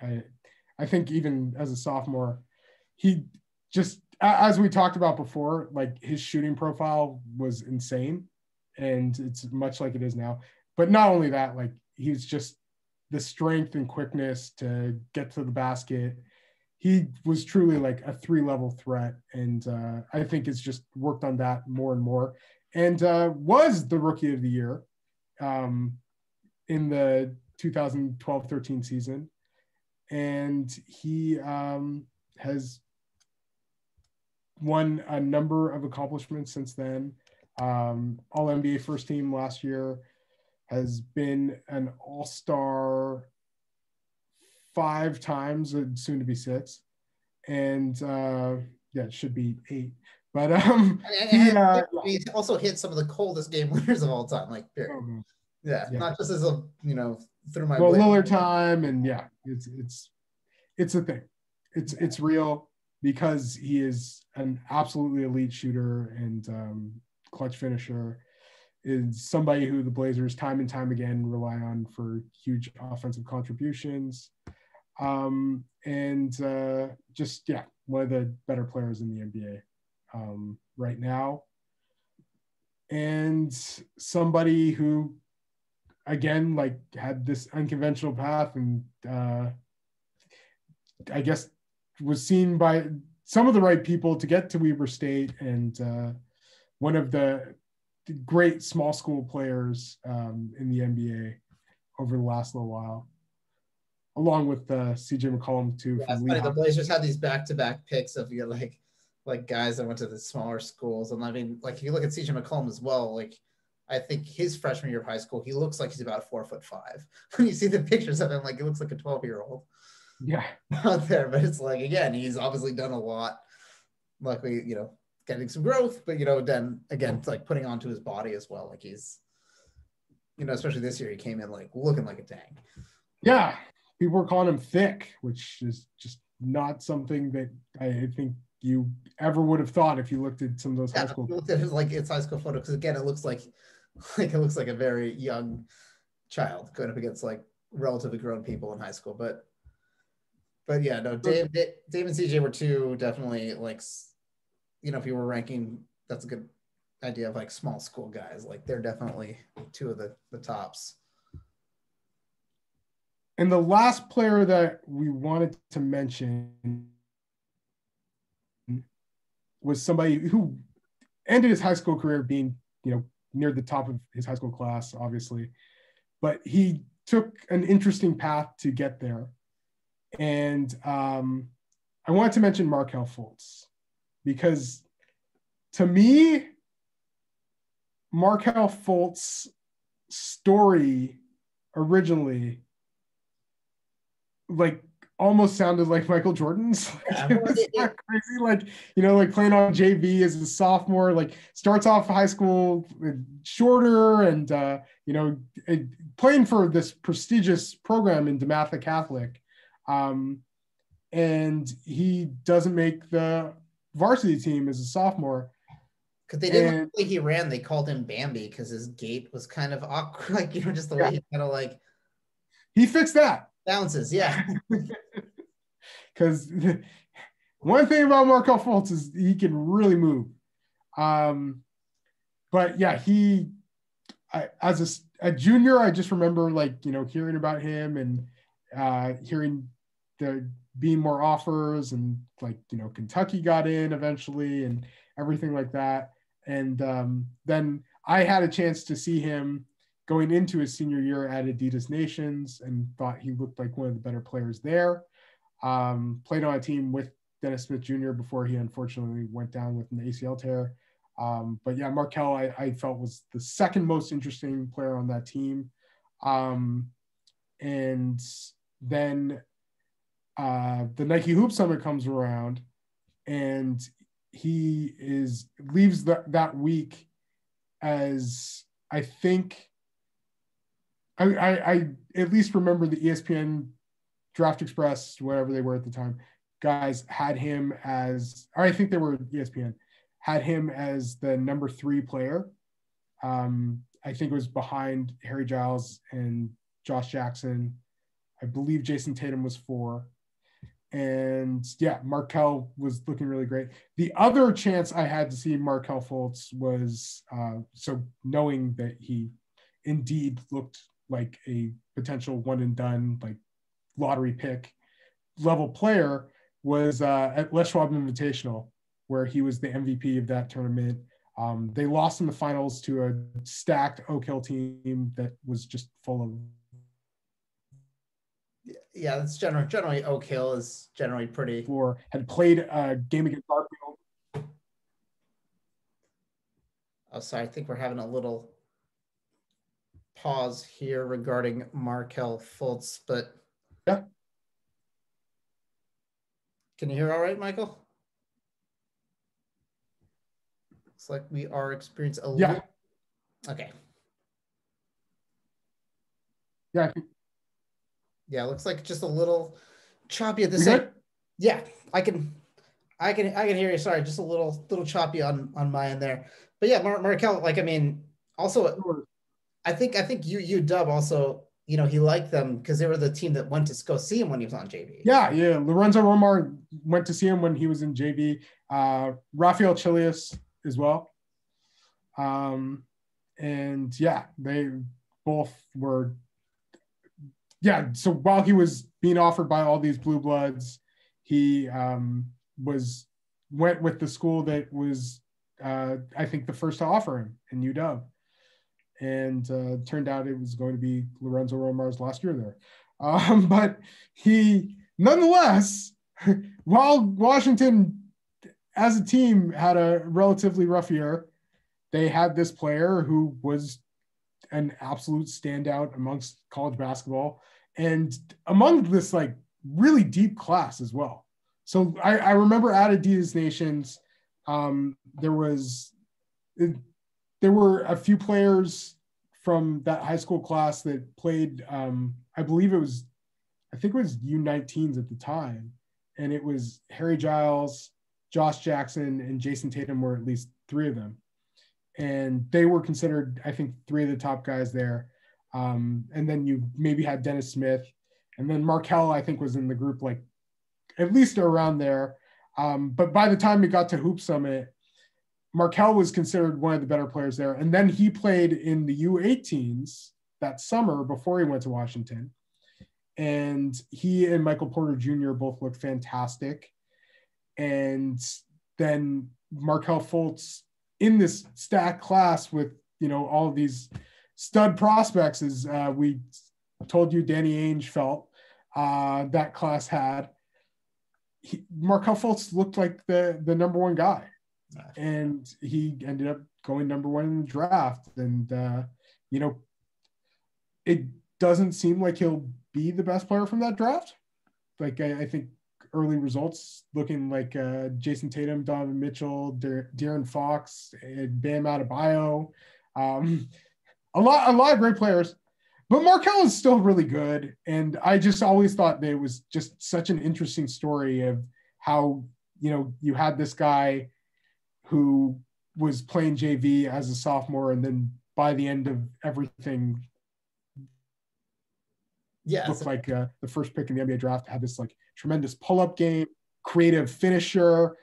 I think even as a sophomore, he just, as we talked about before, like his shooting profile was insane, and it's much like it is now. But not only that, like he's just the strength and quickness to get to the basket. He was truly like a 3-level threat, and I think it's just worked on that more and more, and was the rookie of the year in the 2012-13 season. And he has won a number of accomplishments since then. All-NBA first team last year, has been an all-star 5 times, soon to be 6. And it should be 8. But he also hit some of the coldest game winners of all time, like period. Not just as a through my Lillard time, and it's a thing. It's real because he is an absolutely elite shooter and clutch finisher. Is somebody who the Blazers time and time again rely on for huge offensive contributions. One of the better players in the NBA right now. And somebody who, again, like had this unconventional path and I guess was seen by some of the right people to get to Weber State, and one of the great small school players in the NBA over the last little while, along with CJ McCollum too. Yeah, it's funny. The Blazers had these back-to-back picks of like guys that went to the smaller schools, and I mean, like if you look at CJ McCollum as well, like I think his freshman year of high school, he looks like he's about 4'5". When you see the pictures of him, like he looks like a 12-year-old. Yeah, out there, but it's like again, he's obviously done a lot. Luckily, getting some growth, but then again, it's like putting onto his body as well. Like he's, especially this year, he came in like looking like a tank. Yeah, people were calling him thick, which is just not something that I think you ever would have thought if you looked at some of those high school. Looked at his its high school photo because again, it looks like it looks like a very young child going up against like relatively grown people in high school, but yeah, no, Dave and CJ were two definitely like, if you were ranking, that's a good idea of like small school guys. Like they're definitely two of the tops. And the last player that we wanted to mention was somebody who ended his high school career being, near the top of his high school class, obviously, but he took an interesting path to get there. And I wanted to mention Markelle Fultz because to me, Markelle Fultz like almost sounded like Michael Jordan's. It's not crazy. Like playing on JV as a sophomore, like starts off high school shorter and, playing for this prestigious program in DeMatha Catholic. And he doesn't make the varsity team as a sophomore. Because they didn't like the way he ran. They called him Bambi because his gait was kind of awkward. Like, just the way he kind of like. He fixed that. Bounces, yeah. Because one thing about Markelle Fultz is he can really move. But yeah, as a junior, I just remember hearing about him and hearing there being more offers and Kentucky got in eventually and everything like that. And then I had a chance to see him going into his senior year at Adidas Nations and thought he looked like one of the better players there. Played on a team with Dennis Smith Jr. before he unfortunately went down with an ACL tear. But yeah, Markelle, I felt was the second most interesting player on that team. And then the Nike Hoop Summit comes around and he leaves that week as I think I at least remember the ESPN Draft Express, whatever they were at the time, guys had him as, or I think they were ESPN, had him as the number 3 player. I think it was behind Harry Giles and Josh Jackson. I believe Jason Tatum was 4. And yeah, Markelle was looking really great. The other chance I had to see Markelle Fultz was, so knowing that he indeed looked like a potential one and done, like lottery pick level player, was at Les Schwab Invitational, where he was the MVP of that tournament. They lost in the finals to a stacked Oak Hill team that was just full of. Yeah, that's generally Oak Hill is generally pretty. Had played a game against Garfield. Oh, sorry. I think we're having a little pause here regarding Markelle Fultz, but yeah, Can you hear all right, Michael? Looks like we are experiencing a little. Okay. Yeah. Yeah, it looks like just a little choppy at this end. Yeah, I can hear you. Sorry, just a little choppy on my end there. But yeah, Markelle, like, I mean, also, I think you Dub also, you know, he liked them because they were the team that went to go see him when he was on JV. Yeah. Lorenzo Romar went to see him when he was in JV. Rafael Chilius as well. And yeah, they both were. Yeah. So while he was being offered by all these blue bloods, he went with the school that was, I think, the first to offer him in UW. And turned out it was going to be Lorenzo Romar's last year there. But he, nonetheless, while Washington as a team had a relatively rough year, they had this player who was an absolute standout amongst college basketball and among this like really deep class as well. So I remember at Adidas Nations, there were a few players from that high school class that played, I think it was U19s at the time. And it was Harry Giles, Josh Jackson, and Jason Tatum were at least three of them. And they were considered, I think, three of the top guys there. And then you maybe had Dennis Smith. And then Markelle, I think, was in the group, like at least around there. But by the time it got to Hoop Summit, Markelle was considered one of the better players there. And then he played in the U18s that summer before he went to Washington. And he and Michael Porter Jr. both looked fantastic. And then Markelle Fultz in this stacked class with, you know, all of these stud prospects, as we told you Danny Ainge felt that class had. Markelle Fultz looked like the number one guy. And he ended up going number one in the draft. And, you know, it doesn't seem like he'll be the best player from that draft. Like, I think early results looking like Jason Tatum, Donovan Mitchell, De'Aaron Fox, and Bam Adebayo. A lot of great players. But Markelle is still really good. And I just always thought that it was just such an interesting story of how, you know, you had this guy who was playing JV as a sophomore, and then by the end of everything, looked like the first pick in the NBA draft, had this like tremendous pull-up game, creative finisher,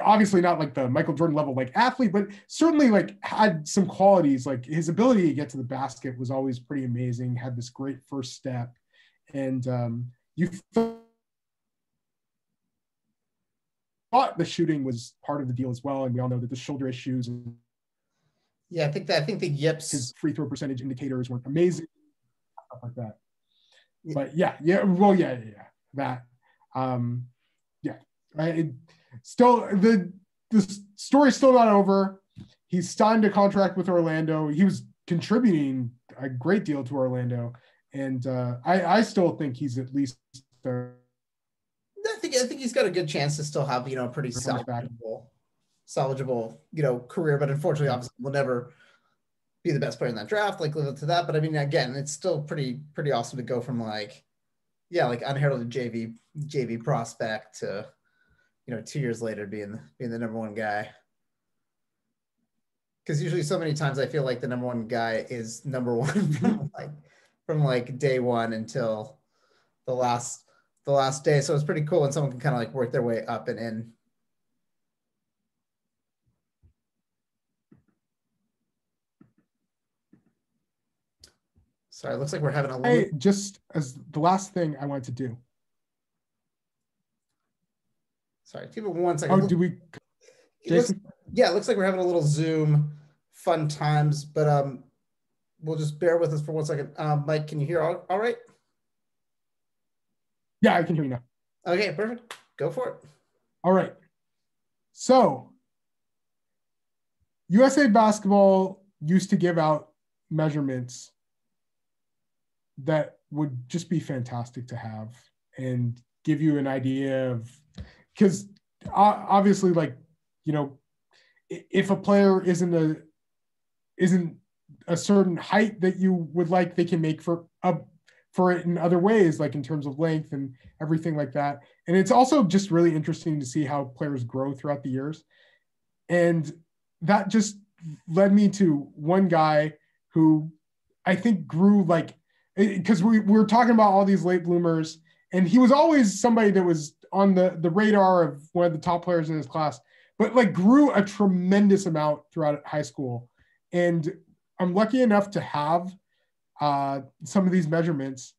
obviously not like the Michael Jordan level like athlete, but certainly like had some qualities. Like his ability to get to the basket was always pretty amazing, had this great first step. And you thought the shooting was part of the deal as well, and we all know that the shoulder issues. Yeah, I think the yips, his free throw percentage indicators weren't amazing, stuff like that. Yeah. But yeah, that, still the story's still not over. He's signed a contract with Orlando. He was contributing a great deal to Orlando, and I still think he's at least. I think he's got a good chance to still have, you know, a pretty salvageable, you know, career. But unfortunately, obviously, will never be the best player in that draft. Like, live up to that. But I mean, again, it's still pretty awesome to go from like unheralded JV prospect to, you know, 2 years later being the number one guy. Because usually, so many times, I feel like the number one guy is number one from day one until the last day. So it's pretty cool when someone can kind of like work their way up and in. Sorry, it looks like we're having a little. Hey, just as the last thing I wanted to do. Sorry, give it 1 second. Oh, do we? Jason? It looks like we're having a little Zoom fun times, but we'll just bear with us for 1 second. Mike, can you hear all right? Yeah, I can hear you now. Okay, perfect. Go for it. All right. So, USA Basketball used to give out measurements that would just be fantastic to have and give you an idea of because obviously, like, you know, if a player isn't a certain height that you would like, they can make for it in other ways, like in terms of length and everything like that. And it's also just really interesting to see how players grow throughout the years. And that just led me to one guy who I think grew, like, because we were talking about all these late bloomers, and he was always somebody that was on the radar of one of the top players in his class, but like grew a tremendous amount throughout high school. And I'm lucky enough to have some of these measurements.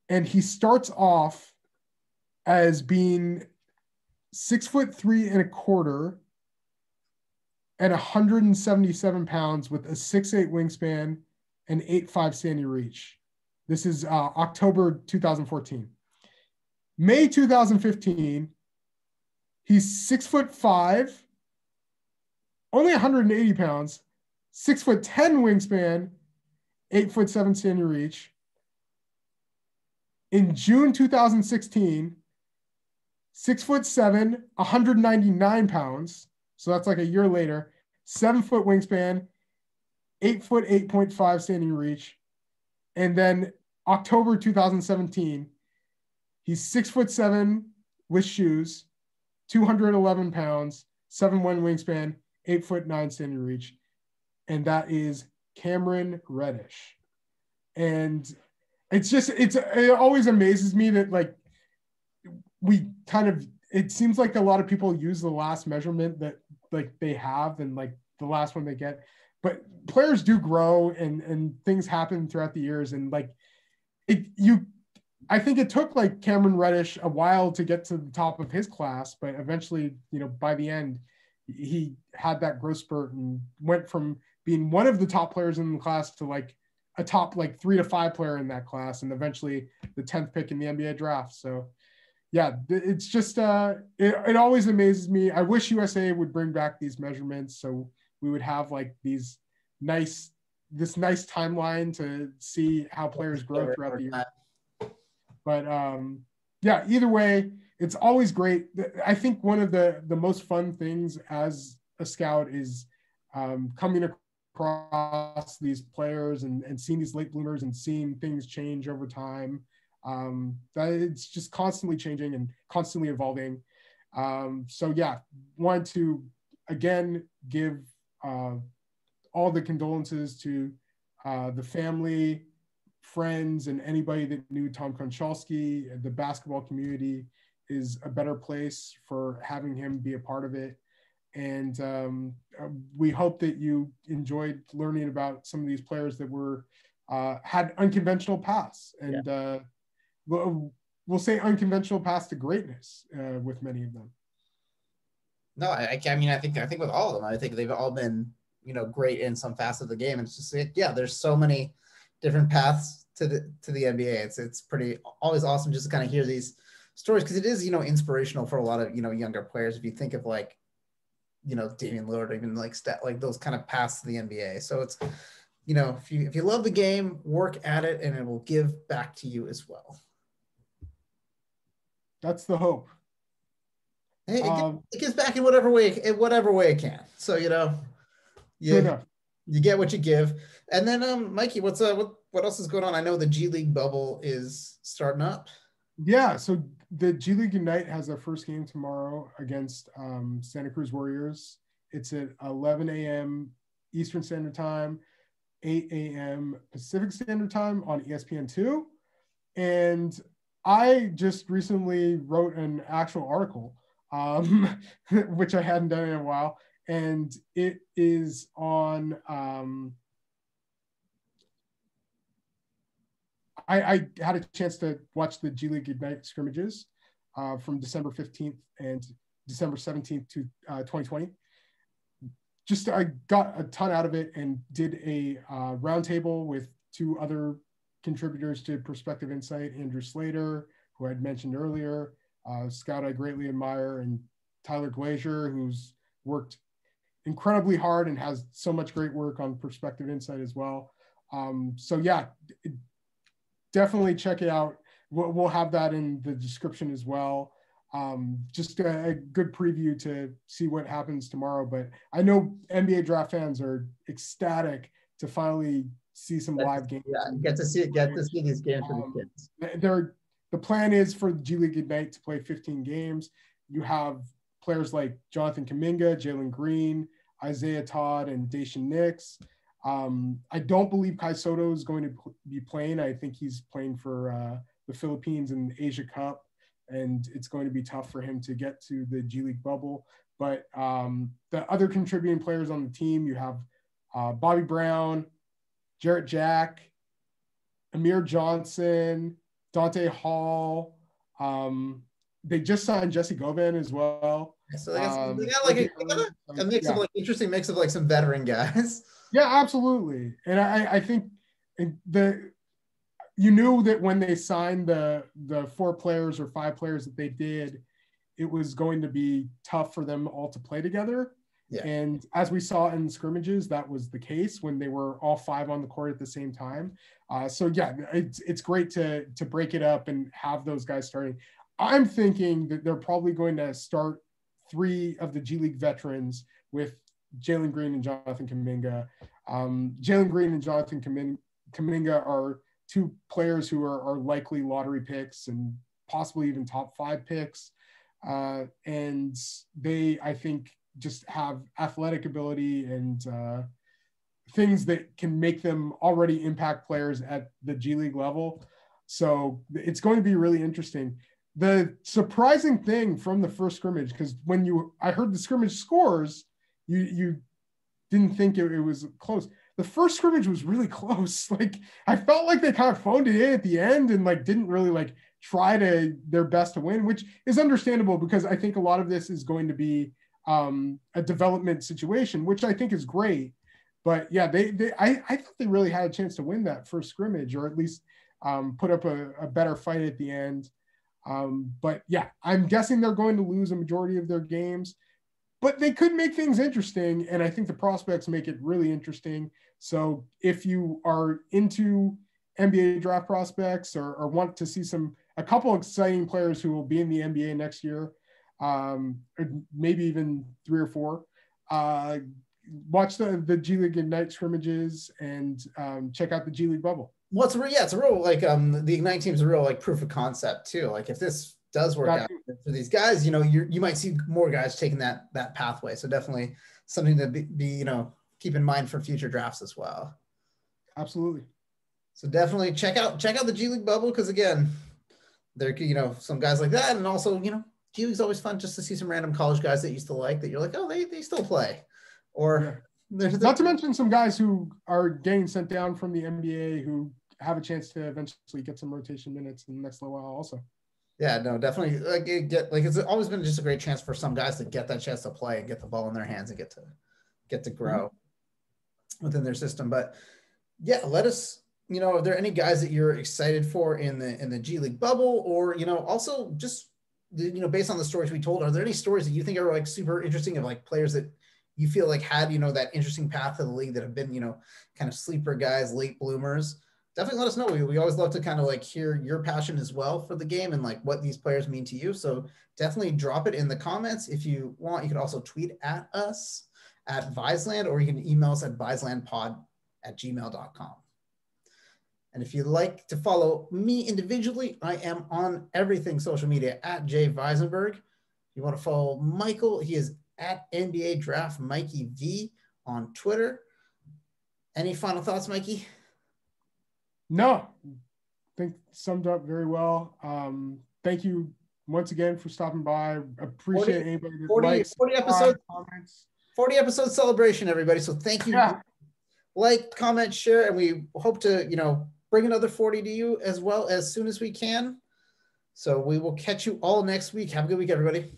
And he starts off as being 6'3¼ and 177 pounds with a 6'8" wingspan and 8'5" standing reach. This is October 2014. May 2015, he's 6'5", only 180 pounds, 6'10" wingspan, 8'7" standing reach. In June 2016, 6'7", 199 pounds. So that's like a year later, 7-foot wingspan, 8'8.5" standing reach. And then October 2017, he's 6'7" with shoes, 211 pounds, 7'1" wingspan, 8'9" standing reach. And that is Cameron Reddish. And it always amazes me that, like, it seems like a lot of people use the last measurement that, like, they have, and like the last one they get, but players do grow and things happen throughout the years. And like I think it took like Cameron Reddish a while to get to the top of his class, but eventually, you know, by the end, he had that growth spurt and went from being one of the top players in the class to like a top like 3 to 5 player in that class, and eventually the 10th pick in the NBA draft. So yeah, it's just it always amazes me. I wish USA would bring back these measurements so we would have like this nice timeline to see how players grow throughout the year. But yeah, either way, it's always great. I think one of the most fun things as a scout is coming across these players and seeing these late bloomers and seeing things change over time. That it's just constantly changing and constantly evolving. So yeah, want to again give all the condolences to the family, friends, and anybody that knew Tom Konchalski. The basketball community is a better place for having him be a part of it. And we hope that you enjoyed learning about some of these players that were had unconventional paths, and we'll say unconventional paths to greatness with many of them. No, I mean, I think with all of them, I think they've all been, you know, great in some facet of the game. And it's just like, yeah, there's so many different paths to the NBA. It's pretty always awesome just to kind of hear these stories, because it is, you know, inspirational for a lot of, you know, younger players. If you think of like, you know, Damian Lillard, even like those kind of paths to the NBA. So it's, you know, if you love the game, work at it, and it will give back to you as well. That's the hope. Hey, it gives back in whatever way it can. So, you know, you get what you give. And then, Mikey, what else is going on? I know the G League bubble is starting up. Yeah, so the G League Ignite has their first game tomorrow against Santa Cruz Warriors. It's at 11 a.m. Eastern Standard Time, 8 a.m. Pacific Standard Time on ESPN2. And I just recently wrote an actual article, which I hadn't done in a while. And it is on, I had a chance to watch the G League Ignite scrimmages from December 15th and December 17th to 2020. I got a ton out of it and did a roundtable with 2 other contributors to Perspective Insight, Andrew Slater, who I'd mentioned earlier, scout I greatly admire, and Tyler Glazier, who's worked incredibly hard and has so much great work on Perspective Insight as well. So yeah, definitely check it out. We'll have that in the description as well. Just a good preview to see what happens tomorrow. But I know NBA draft fans are ecstatic to finally see some live games. Yeah, get to see these games for the kids. The plan is for G League Ignite to play 15 games. You have players like Jonathan Kuminga, Jalen Green, Isaiah Todd, and Dacian Nix. I don't believe Kai Soto is going to be playing. I think he's playing for the Philippines in the Asia Cup, and it's going to be tough for him to get to the G League bubble. But the other contributing players on the team, you have Bobby Brown, Jarrett Jack, Amir Johnson, Dante Hall. They just signed Jesse Govan as well. So they got like a mix of like interesting mix of like some veteran guys. Yeah, absolutely. And I think you knew that when they signed the 4 players or 5 players that they did, it was going to be tough for them all to play together. Yeah. And as we saw in scrimmages, that was the case when they were all 5 on the court at the same time. So yeah, it's great to break it up and have those guys starting. I'm thinking that they're probably going to start 3 of the G League veterans with Jalen Green and Jonathan Kuminga. Jalen Green and Jonathan Kuminga are 2 players who are likely lottery picks and possibly even top 5 picks. And they, I think, just have athletic ability and things that can make them already impact players at the G League level. So it's going to be really interesting. The surprising thing from the first scrimmage, because I heard the scrimmage scores, you didn't think it was close. The first scrimmage was really close. Like, I felt like they kind of phoned it in at the end and like didn't really like try their best to win, which is understandable because I think a lot of this is going to be a development situation, which I think is great. But yeah, I thought they really had a chance to win that first scrimmage, or at least put up a better fight at the end. But yeah, I'm guessing they're going to lose a majority of their games, but they could make things interesting. And I think the prospects make it really interesting. So if you are into NBA draft prospects or want to see a couple exciting players who will be in the NBA next year, or maybe even 3 or 4, watch the G League Ignite scrimmages and check out the G League bubble. Well, it's a real like the Ignite team's a real like proof of concept too. Like if this does work out for these guys, you might see more guys taking that pathway. So definitely something to be keep in mind for future drafts as well. Absolutely. So definitely check out the G League bubble, because again, there some guys like that, and also G League's always fun just to see some random college guys that you used to like that you're like, oh, they still play, or. Yeah. Not to mention some guys who are getting sent down from the NBA who have a chance to eventually get some rotation minutes in the next little while also. Yeah, no, definitely. It's always been just a great chance for some guys to get that chance to play and get the ball in their hands and get to grow within their system. But yeah, let us, are there any guys that you're excited for in the G League bubble, or, also just, based on the stories we told, are there any stories that you think are like super interesting of like players that you feel like had, that interesting path to the league that have been, kind of sleeper guys, late bloomers? Definitely let us know. We always love to kind of like hear your passion as well for the game and like what these players mean to you. So definitely drop it in the comments. If you want, you can also tweet at us at Viseland, or you can email us at viselandpod@gmail.com. And if you'd like to follow me individually, I am on everything social media at Jay Visenberg. If you want to follow Michael, he is at NBA Draft Mikey V on Twitter. Any final thoughts, Mikey? No, I think summed up very well. Thank you once again for stopping by. Appreciate anybody that likes 40 episodes, comments. 40 episode celebration, everybody. So thank you. Yeah. Like, comment, share, and we hope to, bring another 40 to you as well as soon as we can. So we will catch you all next week. Have a good week, everybody.